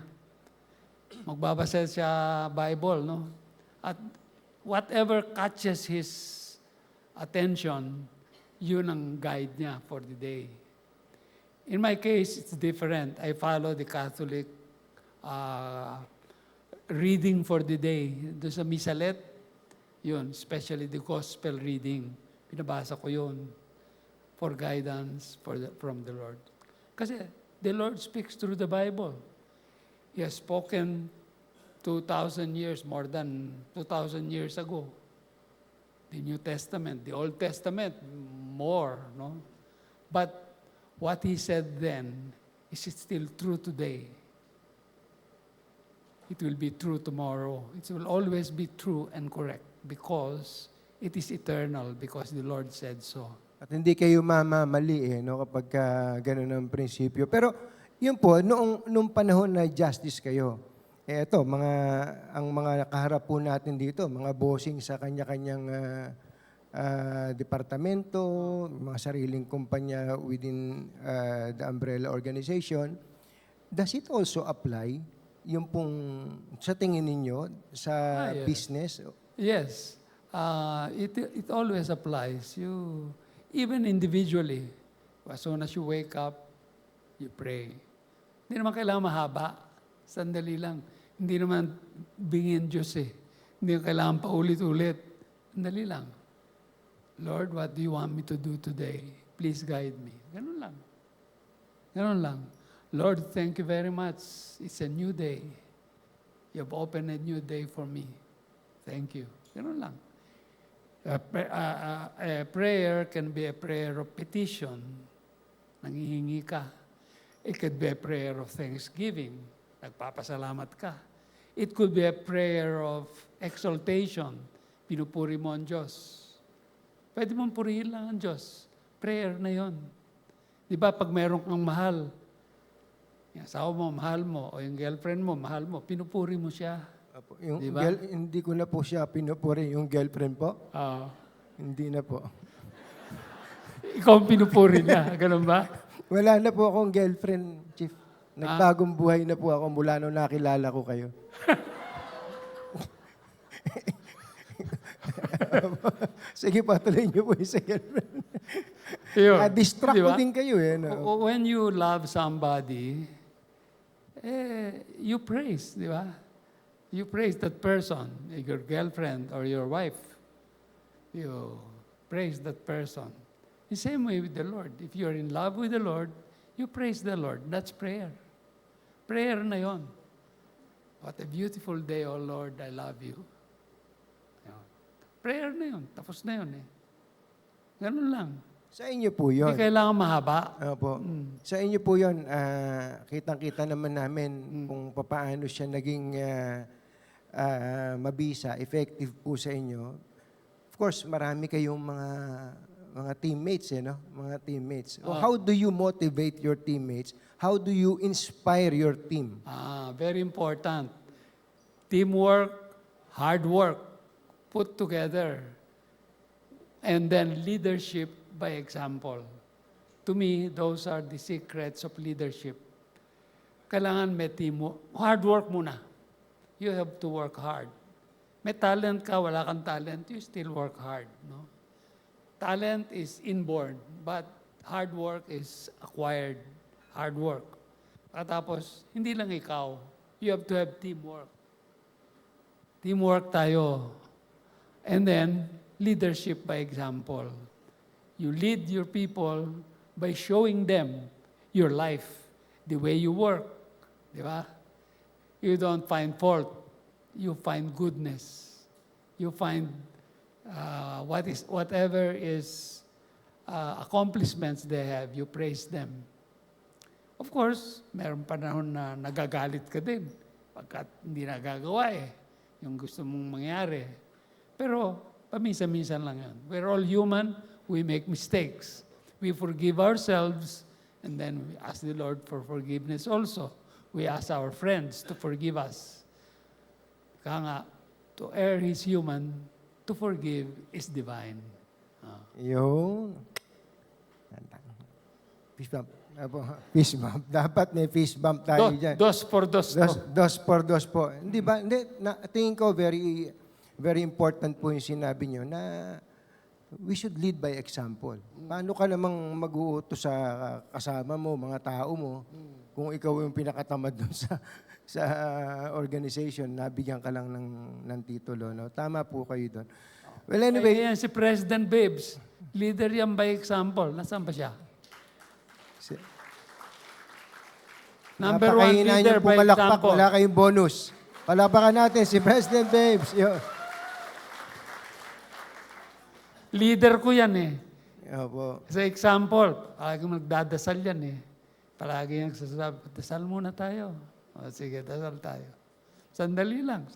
Magbabasa siya Bible, no? At whatever catches his attention, yun ang guide niya for the day. In my case, it's different. I follow the Catholic reading for the day. Doon sa Misalet, yun, especially the gospel reading. Pinabasa ko yun for guidance from the Lord. Kasi the Lord speaks through the Bible. He has spoken 2,000 years, more than 2,000 years ago. The New Testament, the Old Testament, more, no? But what He said then, is it still true today? It will be true tomorrow. It will always be true and correct because it is eternal, because the Lord said so. At hindi kayo mamamali no, kapag ganun ang prinsipyo. Pero yun po, noong panahon na justice kayo, eto, ang mga nakaharap po natin dito, mga bossing sa kanya-kanyang departamento, mga sariling kumpanya within the umbrella organization, does it also apply yung pong sa tingin ninyo sa yes. business? Yes. It always applies. You, even individually, as soon as you wake up, you pray. Hindi naman kailangan mahaba. Sandali lang. Hindi naman bingin Diyos eh. Hindi kailangan paulit-ulit. Sandali lang. Lord, what do you want me to do today? Please guide me. Ganun lang. Ganun lang. Lord, thank you very much. It's a new day. You have opened a new day for me. Thank you. Ganun lang. A prayer can be a prayer of petition. Nangihingi ka. It could be a prayer of thanksgiving. Nagpapasalamat ka. It could be a prayer of exaltation. Pinupuri mo ang Diyos. Pwede mong purihin lang ang Diyos. Prayer na yon. Di ba, pag meron kang mahal, yung asawa mo, mahal mo, o yung girlfriend mo, mahal mo, pinupuri mo siya. Yung diba? Hindi ko na po siya pinupuri. Yung girlfriend po? Hindi na po. Ikaw ang pinupuri niya. Ganun ba? Wala na po akong girlfriend, Chief. Nagbagong buhay na po ako mula nung nakilala ko kayo. Sige pa, tuloy niyo po yung sa girlfriend. Distract diba? ko din kayo eh. No? When you love somebody, you praise, di ba? You praise that person, your girlfriend or your wife. You praise that person. The same way with the Lord. If you're in love with the Lord, you praise the Lord. That's prayer. Prayer na yon. What a beautiful day, oh Lord, I love you. Prayer na yun. Tapos na yun eh. Ganun lang. Sa inyo po yun. Hindi kailangan mahaba. Opo. Sa inyo po yun, kitang-kita naman namin kung paano siya naging mabisa, effective po sa inyo. Of course, marami kayong mga teammates, no? Mga teammates. How do you motivate your teammates? How do you inspire your team? Very important. Teamwork, hard work, put together. And then leadership by example. To me, those are the secrets of leadership. Kailangan may teamwork. Hard work muna. You have to work hard. May talent ka, wala kang talent, you still work hard. No? Talent is inborn, but hard work is acquired. Hard work. Tapos, hindi lang ikaw. You have to have teamwork. Teamwork tayo. And then, leadership by example. You lead your people by showing them your life, the way you work. Di ba? You don't find fault. You find goodness. You find whatever is accomplishments they have, you praise them. Of course, meron panahon na nagagalit ka din pagkat hindi nagagawa yung gusto mong mangyari. Pero paminsan-minsan lang yan. We're all human, we make mistakes. We forgive ourselves and then we ask the Lord for forgiveness also. We ask our friends to forgive us. Kaya nga, to err is human, to forgive is divine. Yung... Fist bump. Fist bump. Dapat may fist bump tayo dyan. Dos por dos. Dos por dos po. Hindi ba? Hindi, tingin ko very, very important po yung sinabi nyo na we should lead by example. Paano ka namang mag-uutos sa kasama mo, mga tao mo, kung ikaw yung pinakatamad dun sa organization, nabigyan ka lang ng titulo. No? Tama po kayo doon. Well, anyway. Yan si President Babes. Leader yan by example. Nasaan ba siya? Number one napakahina leader niyo po by palakpak, example. wala kayong bonus. Palakpakan natin si President Babes. Yun. Leader ko yan eh. Opo. Sa example, palagi magdadasal yan eh. Palagi yung sasabi, dasal muna tayo. O, sige, dasal tayo. Sandali lang.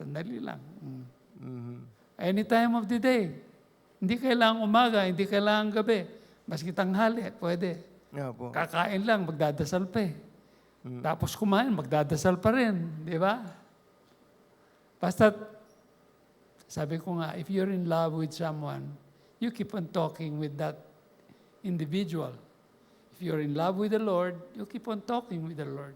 Any time of the day. Hindi kailangang umaga, hindi kailangang gabi. Maski tanghali, pwede. Opo. Kakain lang, magdadasal pa eh. Tapos kumain, magdadasal pa rin. Di ba? Basta, sabi ko nga, if you're in love with someone, you keep on talking with that individual. If you're in love with the Lord, you keep on talking with the Lord.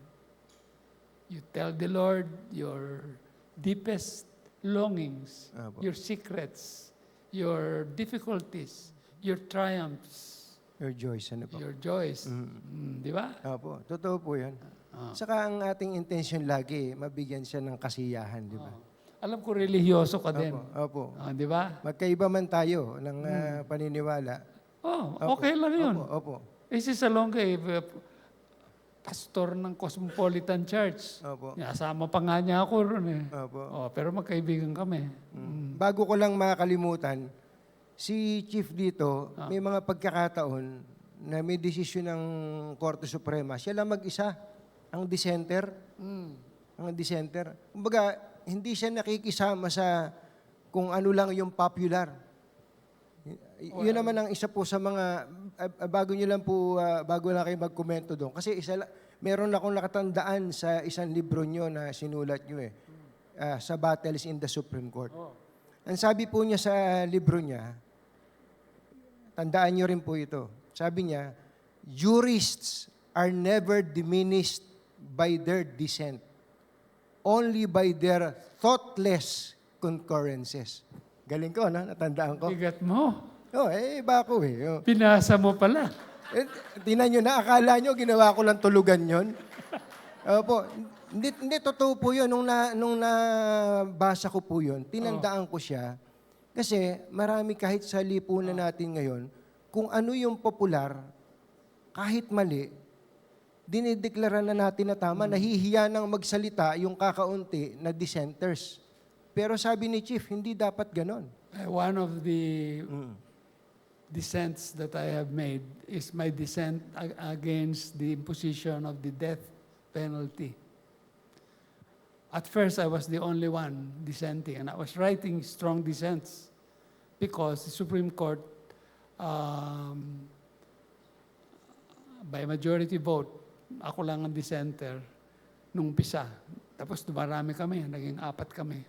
You tell the Lord your deepest longings, your secrets, your difficulties, your triumphs, Your joys, ano po? your joys. Di ba? Opo. Totoo po yun. Saka ang ating intention lagi, mabigyan siya ng kasiyahan, di ba? Alam ko, religyoso ka din. Opo. Di ba? Magkaiba man tayo ng paniniwala. Okay lang yun. Opo. Si Salonga, pastor ng Cosmopolitan Church. Opo. Asama pa nga niya ako ron eh. Opo. Pero magkaibigan kami. Bago ko lang makalimutan, si Chief dito, may mga pagkakataon na may desisyon ng Korte Suprema. Siya lang mag-isa, ang dissenter. Ang dissenter. Kumbaga, hindi siya nakikisama sa kung ano lang yung popular. Yun naman ang isa po sa mga, bago nyo lang po, bago lang kayo magkomento doon. Kasi meron akong nakatandaan sa isang libro nyo na sinulat nyo sa Battles in the Supreme Court. Ang sabi po niya sa libro niya, tandaan nyo rin po ito. Sabi niya, jurists are never diminished by their dissent, only by their thoughtless concurrences. Galing ko, no? Natandaan ko. Bigat mo. Iba ako eh. Pinasa mo pala. Tingnan nyo na, akala nyo, ginawa ko lang tulugan yon. Opo. Hindi, totoo po yun. Nung nabasa ko po yun, tinandaan ko siya. Kasi marami kahit sa lipunan natin ngayon, kung ano yung popular, kahit mali, dinideklara na natin na tama, nahihiya nang magsalita yung kakaunti na dissenters. Pero sabi ni Chief, hindi dapat ganon. One of the dissents that I have made is my dissent against the imposition of the death penalty. At first, I was the only one dissenting, and I was writing strong dissents because the Supreme Court, by majority vote, ako lang ang dissenter nung umpisa. Tapos dumarami kami, naging 4 kami.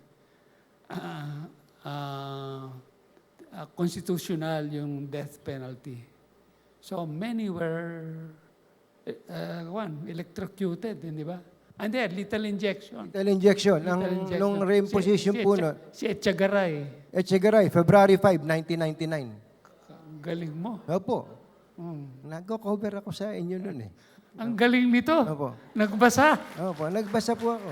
Constitutional yung death penalty. So many were electrocuted, di ba? And then, lethal injection. Lethal injection. Nung reimposition po no. Si Echegaray. Echegaray, February 5, 1999. Galing mo. Opo. Nagko-cover ako sa inyo nun eh. Ang galing nito. Opo. Nagbasa. Opo, nagbasa po ako.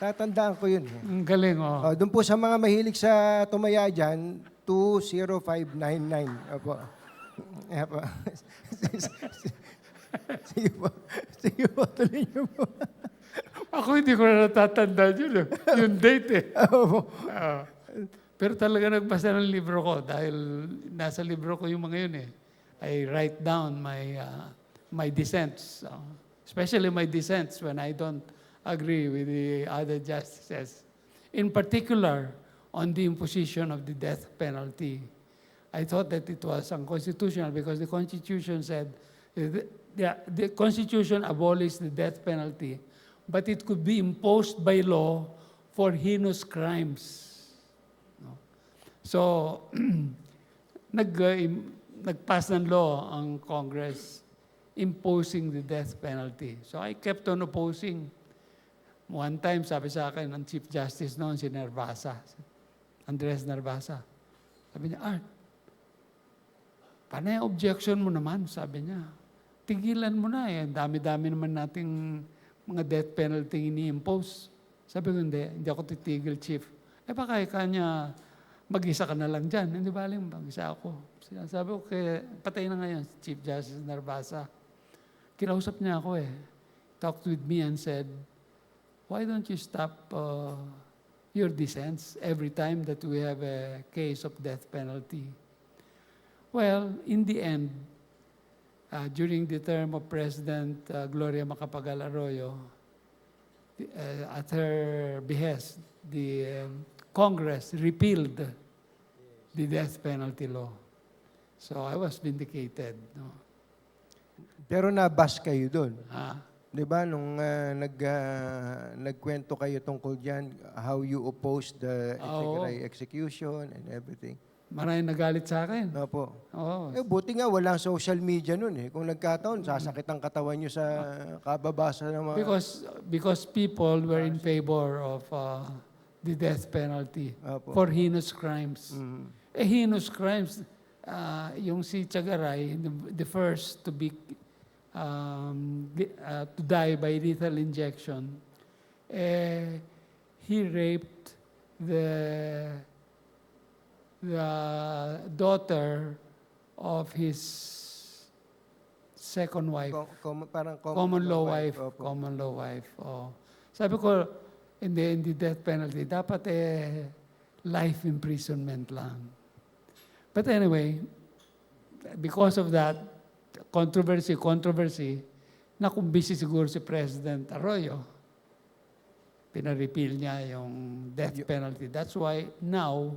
Tatandaan ko yun. Ang galing, oh. Doon po sa mga mahilig sa tumaya dyan, 20599. Opo. Opo. Sige po. Sige po, tuloy niyo po. Ako hindi ko na natatandaan yun. Yung date eh. Opo. Pero talaga nagbasa ng libro ko dahil nasa libro ko yung mga yun eh. I write down my dissents, especially my dissents when I don't agree with the other justices. In particular, on the imposition of the death penalty. I thought that it was unconstitutional because the Constitution said the Constitution abolished the death penalty, but it could be imposed by law for heinous crimes. No? So, nag-pass ng law ang Congress imposing the death penalty. So I kept on opposing. One time, sabi sa akin, ang Chief Justice noon, si Narvasa, Andres Narvasa. Sabi niya, Art, panay objection mo naman, sabi niya. Tigilan mo na eh. Dami-dami naman nating mga death penalty ini-impose. Sabi ko, hindi ako titigil, Chief. Baka kanya mag-isa ka na lang dyan. Hindi ba alam, mag-isa ako. Sabi ko, patay na ngayon, Chief Justice Narvasa. Kinausap niya ako eh. Talked with me and said, why don't you stop your dissents every time that we have a case of death penalty? Well, in the end, during the term of President Gloria Macapagal Arroyo, at her behest, the Congress repealed the death penalty law. So I was vindicated. No? Pero nabas kayo doon. Di ba, nung nagkwento kayo tungkol dyan, how you opposed the execution and everything. Maraming nagalit sa akin. Opo. Oo. Buti nga walang social media nun eh. Kung nagkataon, sasakit ang katawan nyo sa kababasa ng mga... Because people were in favor of the death penalty for heinous crimes. Heinous crimes, yung si Chagaray, the first to be to die by lethal injection, he raped the daughter of his second wife. Parang Common law wife. Opo. Common law wife. Oh. Sabi ko, in the death penalty, dapat life imprisonment lang. But anyway, because of that, controversy, nakumbisi siguro si President Arroyo. Pinarepeal niya yung death penalty. That's why now,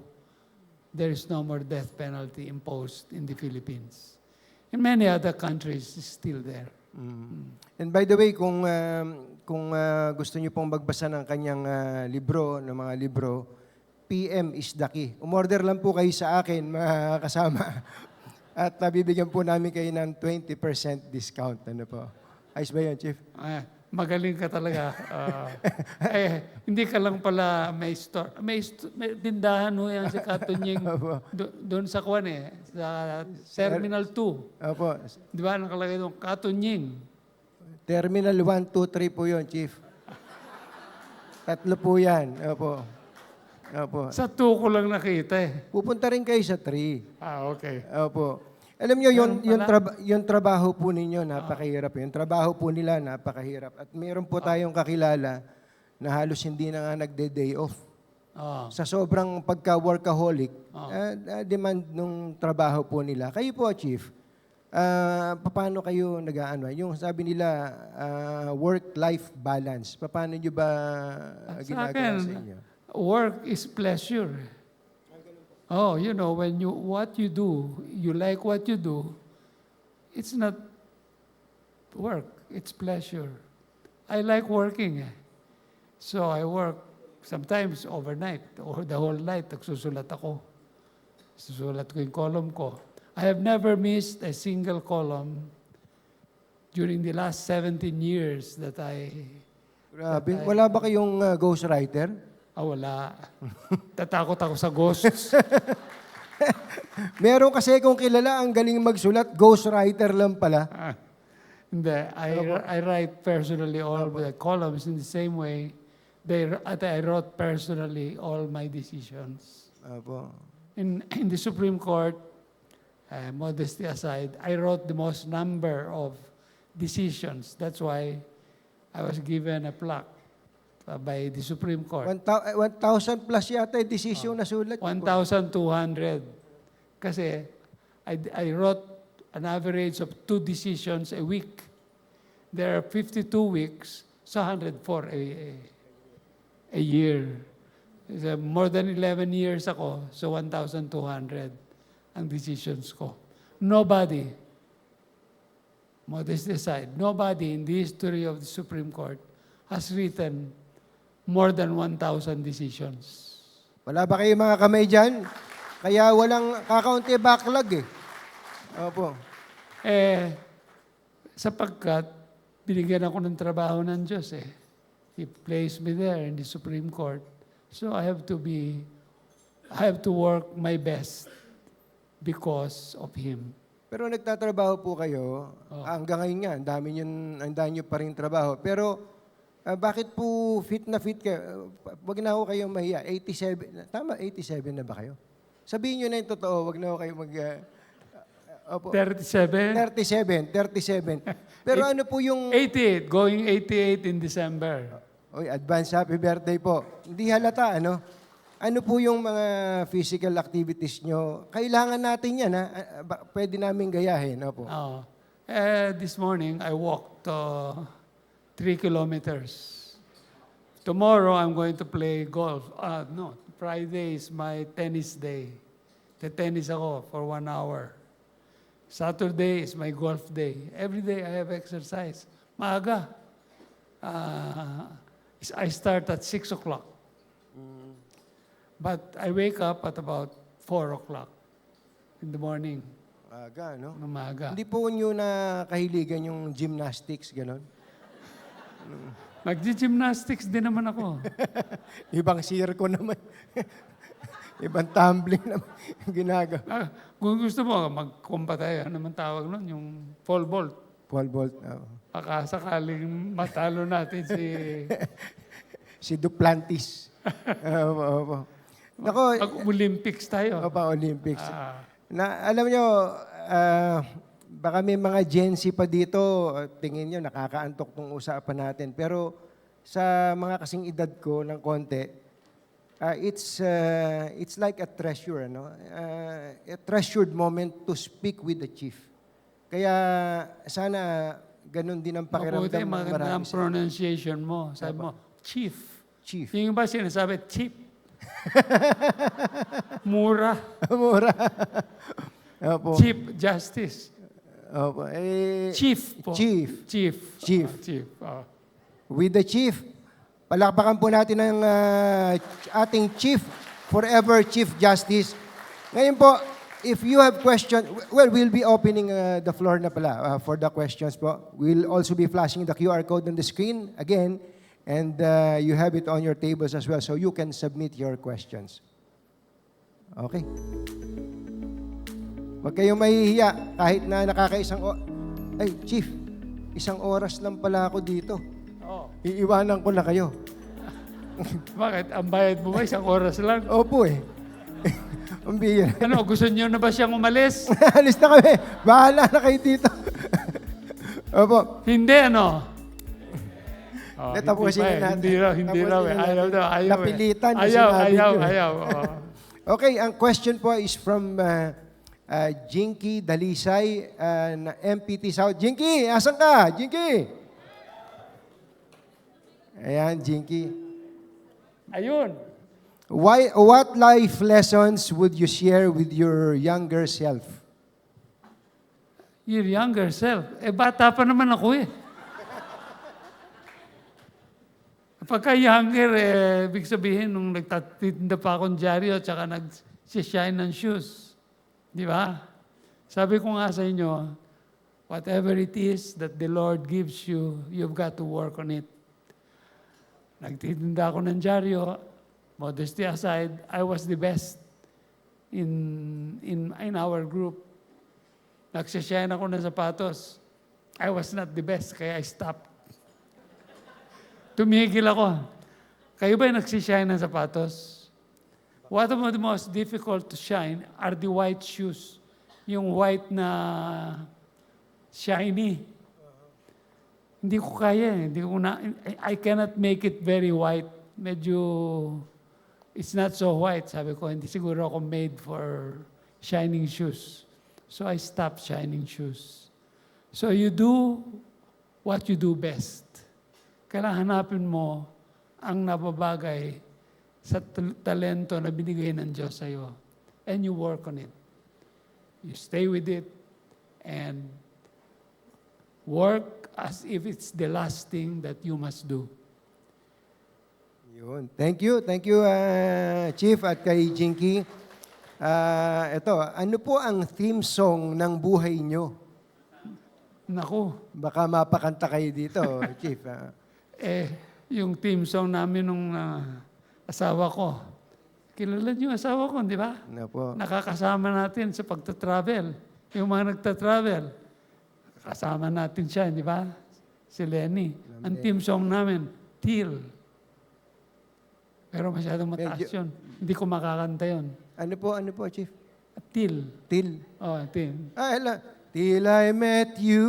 there is no more death penalty imposed in the Philippines. In many other countries, it's still there. And by the way, kung gusto niyo pong magbasa ng kanyang libro, ng mga libro, PM is the key. Umorder lang po kayo sa akin, mga kasama. At bibigyan po namin kayo ng 20% discount. Ano po? Ayos ba yun, Chief? Magaling ka talaga. Hindi ka lang pala may store. May tindahan ho yan si Katunying doon sa Kwan sa Terminal 2. Opo. Di ba nakalagay doon? Katunying. Terminal 1, 2, 3 po yun, Chief. Tatlo po yan. Opo. Opo. Sa 2 ko lang nakita eh. Pupunta rin kayo sa 3. Okay. Opo. Alam niyo, yung trabaho po ninyo, napakahirap. Yung trabaho po nila, napakahirap. At mayroon po tayong kakilala na halos hindi na nga nagde-day off. Sa sobrang pagka-workaholic, demand ng trabaho po nila. Kayo po, Chief, paano kayo nag-aano? Yung sabi nila, work-life balance. Paano nyo ba ginagawa sa inyo? Work is pleasure. Oh, you know, when what you do, you like what you do, it's not work, it's pleasure. I like working. So I work sometimes overnight or the whole night. Nagsusulat ako. Susulat ko yung column ko. I have never missed a single column during the last 17 years that I... Grabe. Wala ba kayong ghostwriter? Wala. Tatakot ako sa ghosts. Meron kasi kung kilala, ang galing magsulat, ghostwriter lang pala. Hindi, I write personally all the columns in the same way. I wrote personally all my decisions. Opo. In the Supreme Court, modesty aside, I wrote the most number of decisions. That's why I was given a plaque by the Supreme Court. 1,000 plus yata yung desisyon na sulat. 1,200. Kasi I wrote an average of 2 decisions a week. There are 52 weeks, so 104 a year. More than 11 years ako, so 1,200 ang decisions ko. Nobody, modesty aside, nobody in the history of the Supreme Court has written more than 1,000 decisions. Wala ba kayo mga kamay dyan? Kaya walang kakaunti backlog eh. Opo. Sapagkat binigyan ako ng trabaho ng Diyos eh. He placed me there in the Supreme Court. So I have to work my best because of Him. Pero nagtatrabaho po kayo, hanggang ngayon nga, ang dami nyo pa rin trabaho. Pero bakit po fit na fit kayo? Wag na ho kayong mahiya. 87, tama, 87 na ba kayo? Sabihin nyo na yung totoo, wag na ho kayo opo. 37? 37. Pero ano po yung... 88, going 88 in December. Oy, advance happy birthday po. Hindi halata, ano? Ano po yung mga physical activities nyo? Kailangan natin yan, ha? Pwede namin gayahin, opo. This morning, I walked 3 kilometers. Tomorrow, I'm going to play golf. No, Friday is my tennis day. Tennis ako for 1 hour. Saturday is my golf day. Every day, I have exercise. Maaga. I start at 6 o'clock. But I wake up at about 4 o'clock in the morning. Aga, no? Umaga. Hindi po nyo na kahiligan yung gymnastics, gano'n? Nag-gymnastics din naman ako. Ibang circo naman. Ibang tumbling naman ginagawa. Kung gusto mo, magkumpa tayo. Ano naman tawag nun? Yung pole vault. Pole vault. Baka sakaling matalo natin Si Duplantis. Opo. Nako, Olympics tayo. Opo, Olympics. Alam nyo, baka may mga Gen Z pa dito, tingin nyo, nakakaantok tong usapan natin. Pero sa mga kasing edad ko ng konti, it's like a treasure, ano? A treasured moment to speak with the chief. Kaya sana ganun din ang pakiramdam Mabuti, ng maganda marami ang pronunciation mo. Sabi mo, chief. Chief. Yung iba sinasabi, cheap. Mura. Mura. Opo. Chief Justice. Opo. Chief po. Chief. Chief. Chief. Chief. With the chief. Palakpakan po natin ang ating chief, forever Chief Justice. Ngayon po, if you have questions, well, we'll be opening the floor na pala for the questions po. We'll also be flashing the QR code on the screen again, and you have it on your tables as well, so you can submit your questions. Okay. Huwag kayong mahihiya kahit na Ay, Chief, 1 oras lang pala ako dito. Iiwanan ko na kayo. Bakit? Ang bayad mo ba 1 oras lang? Opo eh. Ang bihira. Ano, gusto niyo na ba siyang umalis? Alis na kami. Bahala na kayo dito. Opo. Hindi, ano? Tapusin na natin. Hindi raw. Ayaw daw. Napilitan. Ayaw. Okay, ang question po is from Jinky Dalisay, na MPT South. Jinky, asan ka? Jinky! Ayan, Jinky. Ayun. What life lessons would you share with your younger self? Your younger self. Bata pa naman ako eh. Pagka younger, ibig sabihin, nung nagtatinda pa akong dyaryo at saka nag-shine ng shoes. Di ba? Sabi ko nga sa inyo, whatever it is that the Lord gives you, you've got to work on it. Nagtitinda ako ng dyaryo. Modesty aside, I was the best in our group. Nagsashine ako ng sapatos. I was not the best, kaya I stopped. Tumigil ako. Kayo ba nagsishine ng sapatos? What of the most difficult to shine are the white shoes. Yung white na shiny. Hindi ko kaya eh. I cannot make it very white. Medyo, it's not so white. Sabi ko, hindi siguro ako made for shining shoes. So I stopped shining shoes. So you do what you do best. Kailangan hanapin mo ang nababagay sa talento na binigay ng Diyos sa'yo. And you work on it. You stay with it and work as if it's the last thing that you must do. Yun. Thank you, Chief, at kay Jinky. Ito, ano po ang theme song ng buhay nyo? Naku, Baka mapakanta kayo dito, Chief. yung team song namin nung asawa ko. Kilala niyo yung asawa ko, di ba? Ano po? Nakakasama natin sa pagta-travel. Yung mga nagta-travel, kasama natin siya, di ba? Si Lenny. Ang team song namin, Till. Pero masyadong mataas yun. Hindi ko makakanta yun. Ano po, Chief? Till. Till. Oh, Till. Till I met you.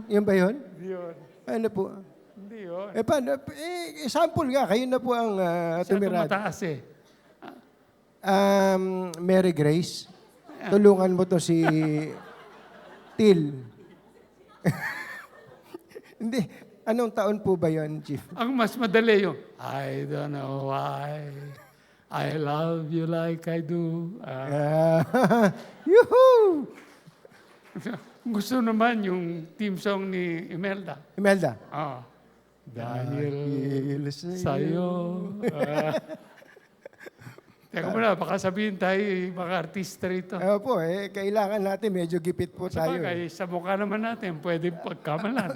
Yun ba yun? Hindi yun. Ano po? Hindi yun. Paano? Sample nga. Kayo na po ang Masyadong tumirad. mataas eh. Mary Grace, tulungan mo to si Till. Hindi. Anong taon po ba yun, Chief? Ang mas madali yung, I don't know why I love you like I do. Yuhu! Gusto naman yung team song ni Imelda. Imelda. Dahil sa'yo. Teka muna, baka sabihin tayo mga artista rito. Po, kailangan natin medyo gipit po tayo. Sabagay, sa mukha naman natin, pwede pagkamalan.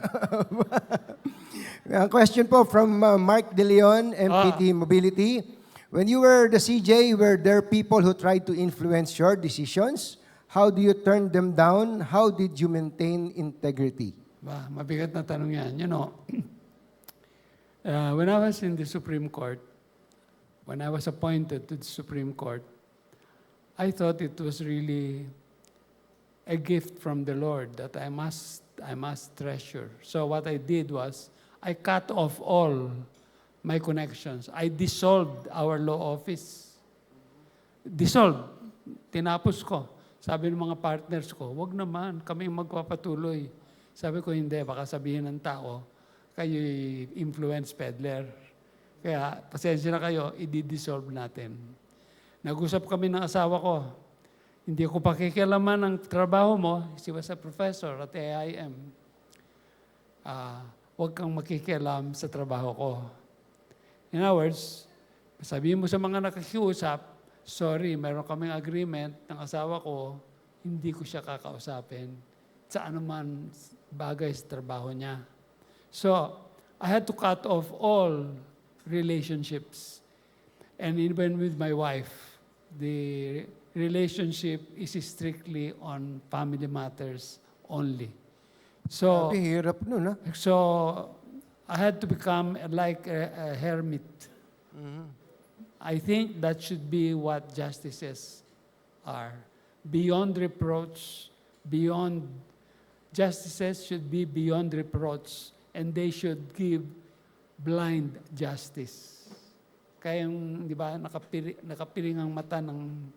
A question po from Mark De Leon, MPT Mobility. When you were the CJ, were there people who tried to influence your decisions? How do you turn them down? How did you maintain integrity? Mabigat na tanong yan. You know, when I was in the Supreme Court, when I was appointed to the Supreme Court, I thought it was really a gift from the Lord that I must treasure. So what I did was, I cut off all my connections. I dissolved our law office. Dissolved. Tinapos ko. Sabi ng mga partners ko, wag naman, kami magpapatuloy. Sabi ko, hindi, baka sabihin ng tao, kayo'y influence peddler. Kaya, pasensya na kayo, i-dissolve natin. Nag-usap kami ng asawa ko, hindi ko pakikialaman ng trabaho mo, she was a professor at AIM. Huwag kang makikialam sa trabaho ko. In other words, sabihin mo sa mga nakikiusap, sorry, meron kaming agreement ng asawa ko, hindi ko siya kakausapin sa anuman bagay sa trabaho niya. So, I had to cut off all relationships. And even with my wife, the relationship is strictly on family matters only. So, Hirap nun, ha? so I had to become like a hermit. I think that should be what justices are. Beyond reproach, justices should be beyond reproach, and they should give blind justice. Kaya yung, di ba, nakapiring ang mata ng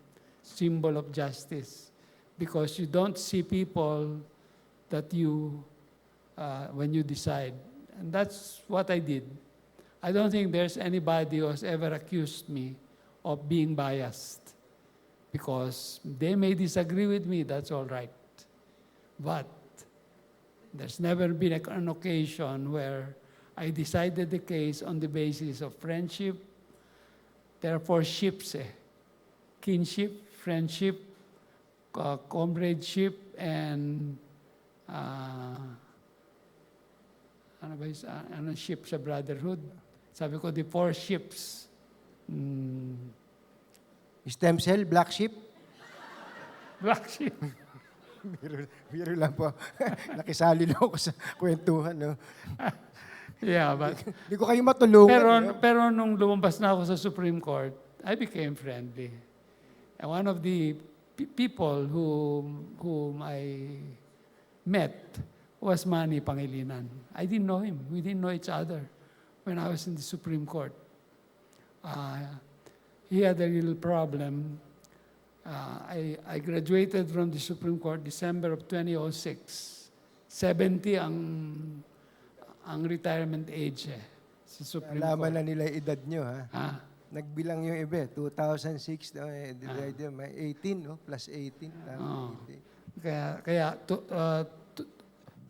symbol of justice. Because you don't see people that you, when you decide. And that's what I did. I don't think there's anybody who has ever accused me of being biased. Because they may disagree with me, that's all right. But there's never been an occasion where I decided the case on the basis of friendship. There are 4 ships, kinship, friendship, comradeship, and ship sa brotherhood. Sabi ko, the 4 ships. Stem cell, black sheep? Black sheep. Biro lang po. Nakisali lang ako sa kwentuhan. No? Yeah, but Hindi ko kayo matulungan. pero nung lumabas na ako sa Supreme Court, I became friendly. And one of the people whom I met was Manny Pangilinan. I didn't know him. We didn't know each other when I was in the Supreme Court. He had a little problem. I graduated from the Supreme Court December of 2006. 70 ang retirement age sa Supreme Alaman Court. na nila yung edad nyo, ha? Ah, Nagbilang yung iba, 2006, may 18, no? Plus 18. Oo. 18. Kaya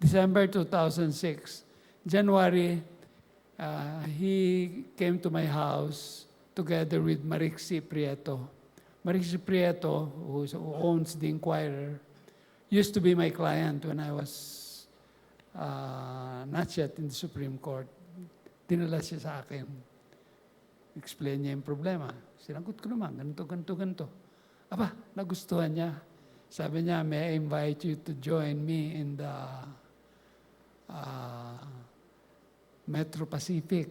December 2006, January, he came to my house together with Marixie Prieto. Marixie Prieto, who owns the Inquirer, used to be my client when I was not yet in the Supreme Court. Dinala siya sa akin. Explain niya yung problema. Sinagot ko naman, ganito. Aba, nagustuhan niya. Sabi niya, may I invite you to join me in the Metro Pacific.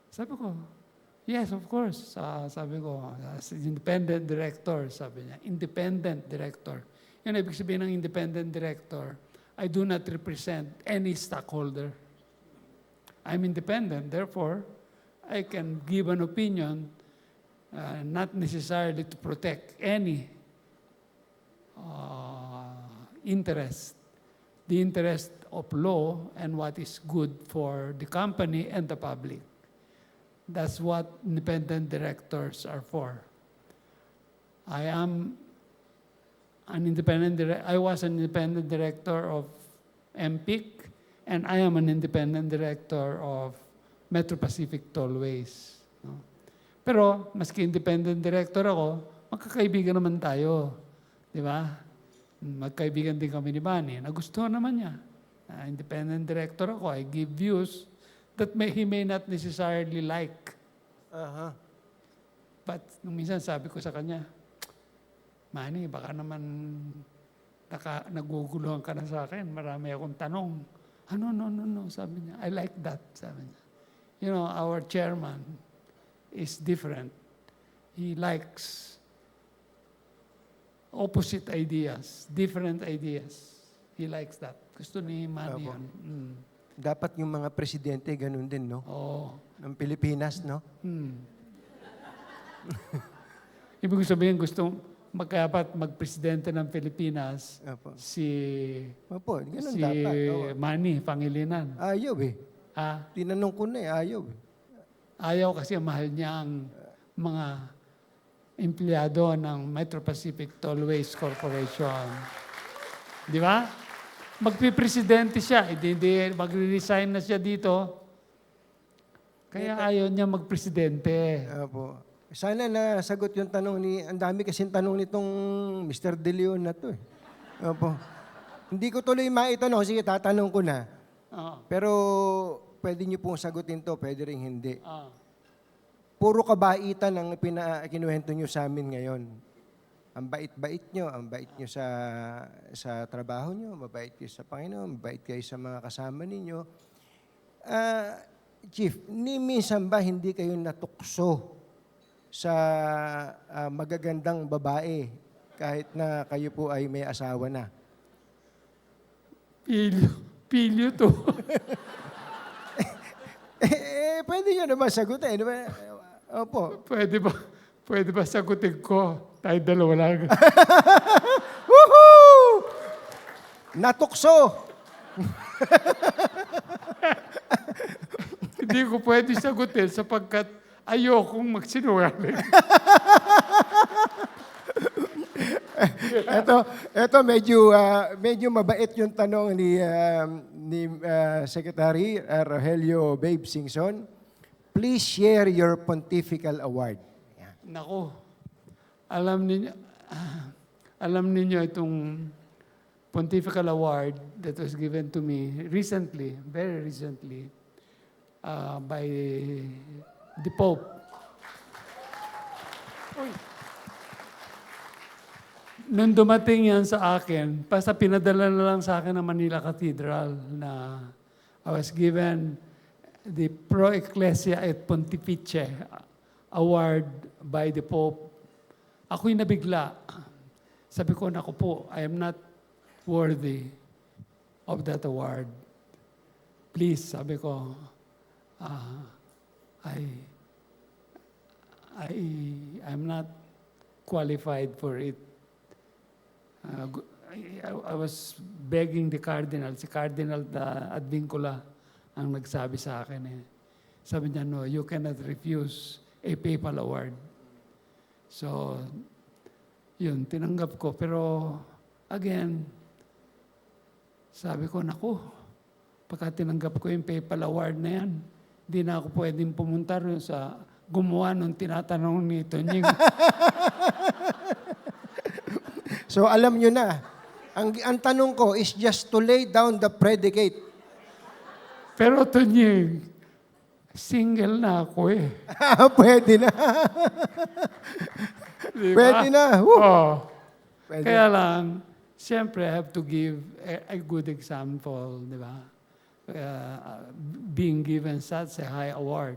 Sabi ko, yes, of course. Sabi ko, as independent director, sabi niya, independent director. Yun ibig sabihin ng independent director, I do not represent any stockholder. I'm independent, therefore, I can give an opinion, not necessarily to protect any interest, the interest of law and what is good for the company and the public. That's what independent directors are for. I was an independent director of MPIC, and I am an independent director of Metro Pacific Tollways. No? Pero, maski independent director ako, magkakaibigan naman tayo. Di ba? Magkaibigan din kami ni Manny. Nagustuhan naman niya. Independent director ako, I give views that he may not necessarily like. Aha. But, nung minsan sabi ko sa kanya, Manny, baka naman naguguluhan ka na sa akin. Marami akong tanong. No, sabi niya. I like that, sabi niya. You know, our chairman is different. He likes opposite ideas, different ideas. He likes that. Gusto ni Manny yan. Dapat yung mga presidente, ganun din, no? Oo. Ng Pilipinas, no? Ibig sabihin, dapat magpresidente ng Pilipinas Opo. Opo, ganun si dapat. Manny Pangilinan. Ayaw eh. Tinanong ko na ayaw eh. Ayaw kasi mahal niya ang mga empleyado ng Metro Pacific Tollways Corporation. Di ba? Magpipresidente siya, hindi magre-resign na siya dito. Kaya ayaw niya magpresidente. Opo. Sana nasagot yung tanong ang dami kasing tanong nitong Mr. De Leon na to eh. Opo. Hindi ko tuloy maitanong, sige tatanong ko na. Pero pwede niyo pong sagutin to, pwede rin hindi. Puro kabaitan ang kinuwento niyo sa amin ngayon. Ang bait-bait niyo, ang bait niyo sa trabaho niyo, mabait kayo sa Panginoon, mabait kayo sa mga kasama ninyo. Chief, minsan ba hindi kayo natukso sa magagandang babae kahit na kayo po ay may asawa na? Pilyo to. Pwede nyo naman sagutin. Di ba? Opo. Pwede ba sagutin ko? Tayo dalawa lang. Woohoo! Natukso! Hindi ko pwede sagutin sapagkat ayokong magsinungaling. Ito medyo mabait yung tanong ni Secretary Rogelio Babe Singson. Please share your pontifical award. Yeah. Nako, alam ninyo itong pontifical award that was given to me recently, very recently, by the Pope. Nung dumating yan sa akin, basta pinadala na lang sa akin ng Manila Cathedral na I was given the Pro Ecclesia et Pontifice Award by the Pope. Ako'y nabigla. Sabi ko, naku po, I am not worthy of that award. Please, sabi ko, I'm not qualified for it. I was begging the Cardinal, si Cardinal Advincula ang nagsabi sa akin eh. Sabi niya, no, you cannot refuse a papal award. So, yun, tinanggap ko. Pero, again, sabi ko, naku, pagka tinanggap ko yung papal award na yan, hindi na ako pwedeng pumunta rin sa gumawa nung tinatanong ni Tonying. So alam nyo na, ang tanong ko is just to lay down the predicate. Pero Tonying, single na ako eh. Pwede na. Diba? Pwede na. Woo! Oh. Pwede. Kaya lang, siyempre, I have to give a good example, di ba? Being given such a high award.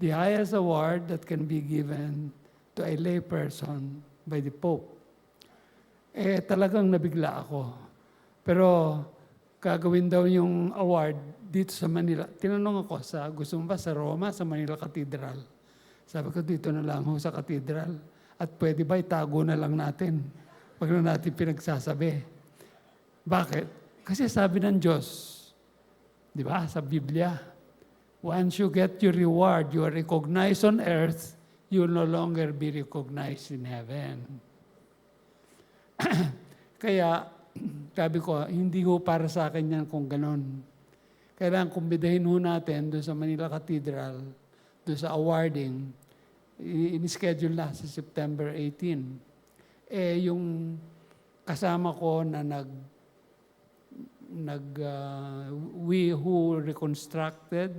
The highest award that can be given to a lay person by the Pope. Eh, talagang nabigla ako. Pero, gagawin daw yung award dito sa Manila. Tinanong ako, gusto mo ba sa Roma, sa Manila Cathedral? Sabi ko, dito na lang ho sa Cathedral. At pwede ba itago na lang natin? Pag na natin pinagsasabi. Bakit? Kasi sabi ng Diyos, di ba, sa Biblia, once you get your reward, you are recognized on earth, you will no longer be recognized in heaven. Kaya, sabi ko, hindi ho para sa akin yan kung ganon. Kailangan kumbidahin ho natin doon sa Manila Cathedral, doon sa awarding, in-schedule na sa September 18. Eh, yung kasama ko na we who reconstructed,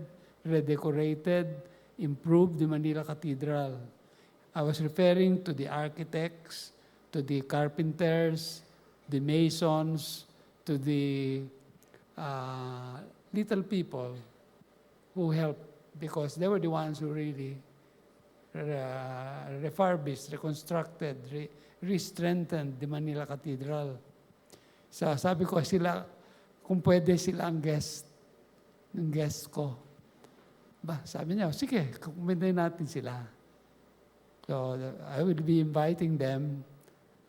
redecorated, improved the Manila Cathedral. I was referring to the architects, to the carpenters, the masons, to the little people who helped because they were the ones who really refurbished, reconstructed, re-strengthened the Manila Cathedral. So sabi ko sila, kung pwede sila ang guest ko. Sabi niya, sige, kukumenday natin sila. So I will be inviting them.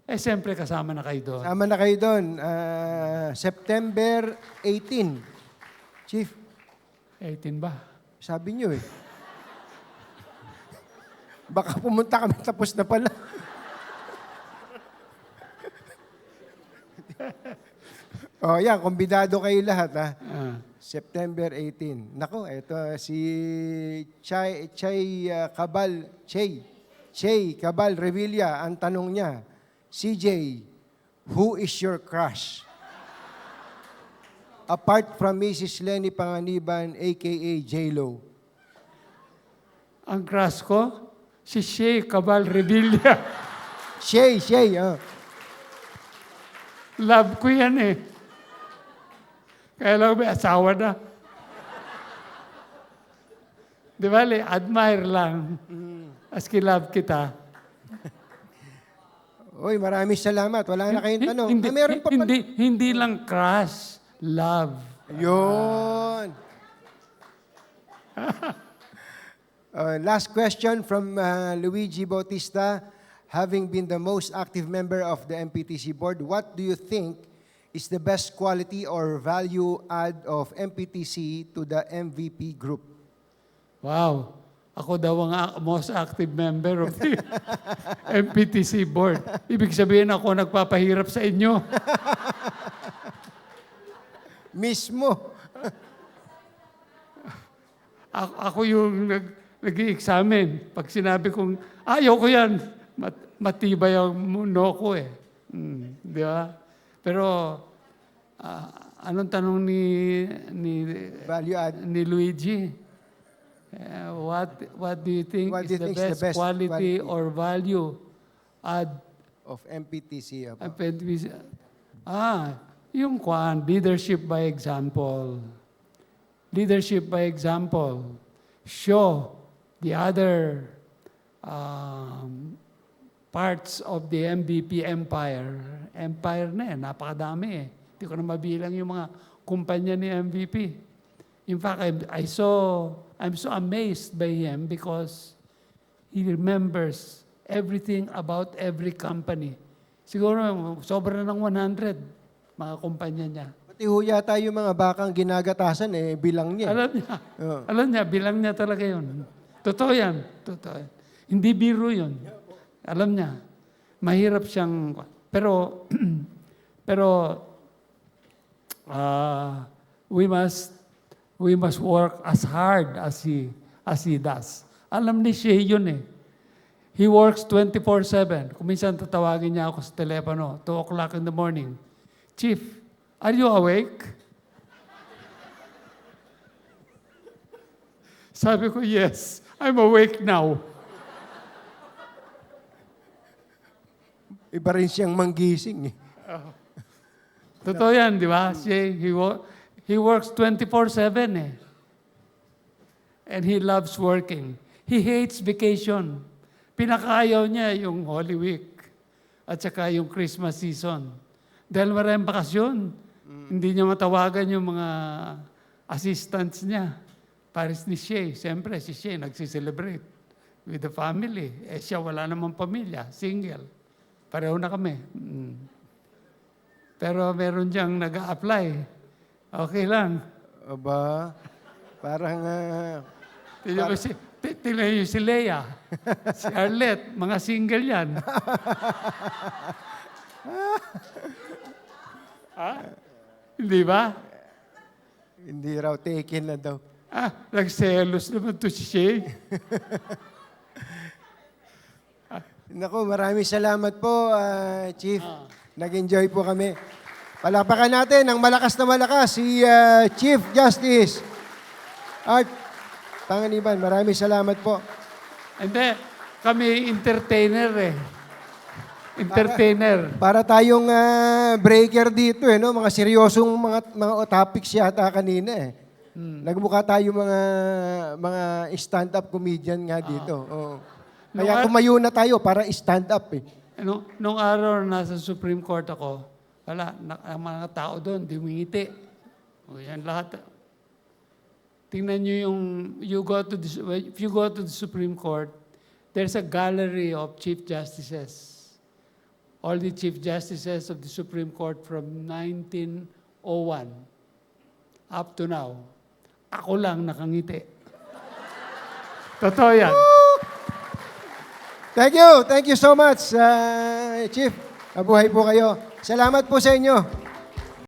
Eh, siyempre, kasama na kayo doon. Sama na kayo doon. September 18. Chief, 18 ba? sabi niyo eh. Baka pumunta kami tapos na pala. Yan, kumbidado kayo lahat ha. September 18. Nako, ito si Chay Cabal Revilla, ang tanong niya, CJ, who is your crush? Apart from Mrs. Lenny Panganiban, a.k.a. J-Lo. Ang crush ko, si Shay Cabal Revilla. Shay, Love ko yan eh. Kaya lang may asawa na. Di ba, admire lang. Aski love kita. Uy, maraming salamat. Wala na kayong tanong. Meron pa pala. Hindi lang crush, love. Yun. Last question from Luigi Bautista. Having been the most active member of the MPTC board, what do you think is the best quality or value add of MPTC to the MVP group? Wow. Ako daw ang most active member of the MPTC board. Ibig sabihin ako nagpapahirap sa inyo. Mismo. Ako yung nag-i-examine. Pag sinabi kong, ayaw ko yan, matibay ang mundo ko eh. Di ba? Pero, anong tanong ni Value add. ni Luigi? What do you think What is do you the think is the best best quality quality? or value add Of MPTC. Apo. yung leadership by example. Leadership by example. Show the other parts of the MVP empire. Empire na eh, napakadami eh. Hindi ko na mabilang yung mga kumpanya ni MVP. In fact, I'm so amazed by him because he remembers everything about every company. Siguro, sobra na ng 100 mga kumpanya niya. Pati ho yata yung mga bakang ginagatasan, bilang niya. Alam niya. Oo. Alam niya, bilang niya talaga yun. Totoo yan. Totoo yan. Hindi biro yun. Alam niya. Mahirap siyang... Pero, we must work as hard as he does. Alam ni Shea yun eh. He works 24/7. Kung minsan tatawagin niya ako sa telepono, 2 o'clock in the morning. Chief, are you awake? Sabi ko, yes, I'm awake now. Iba rin siyang manggising. Totoo yan, di ba? He works 24/7 eh. And he loves working. He hates vacation. Pinakaayaw niya yung Holy Week at saka yung Christmas season. Dahil maraming bakasyon. Hindi niya matawagan yung mga assistants niya. Paris ni Shea. Siyempre, si Shea nagsiselebrate with the family. Siya wala namang pamilya. Single. Pareho na kami. Pero meron diyang nag-a-apply. Okay lang. Aba, parang... Tingnan niyo si Leia, si Arlette, mga single yan. Hindi ba? hindi raw taken na daw. Nagselos naman to si Shea. Naku, maraming salamat po, Chief. Nag-enjoy po kami. Palakpakan natin ng malakas na malakas si Chief Justice Art Panganiban. Maraming salamat po. Hindi, kami entertainer eh. Entertainer. Para tayong breaker dito no? Mga seryosong mga topics yata kanina eh. Nagmukha tayo mga stand-up comedian nga dito. Oo. Kaya tumayo na tayo para stand up eh. Nung araw nasa Supreme Court ako, ang mga tao doon, dumingiti. O yan lahat. Tingnan nyo yung, if you go to the Supreme Court, there's a gallery of Chief Justices. All the Chief Justices of the Supreme Court from 1901 up to now. Ako lang nakangiti. Totoo yan. Thank you. Thank you so much, Chief. Mabuhay po kayo. Salamat po sa inyo.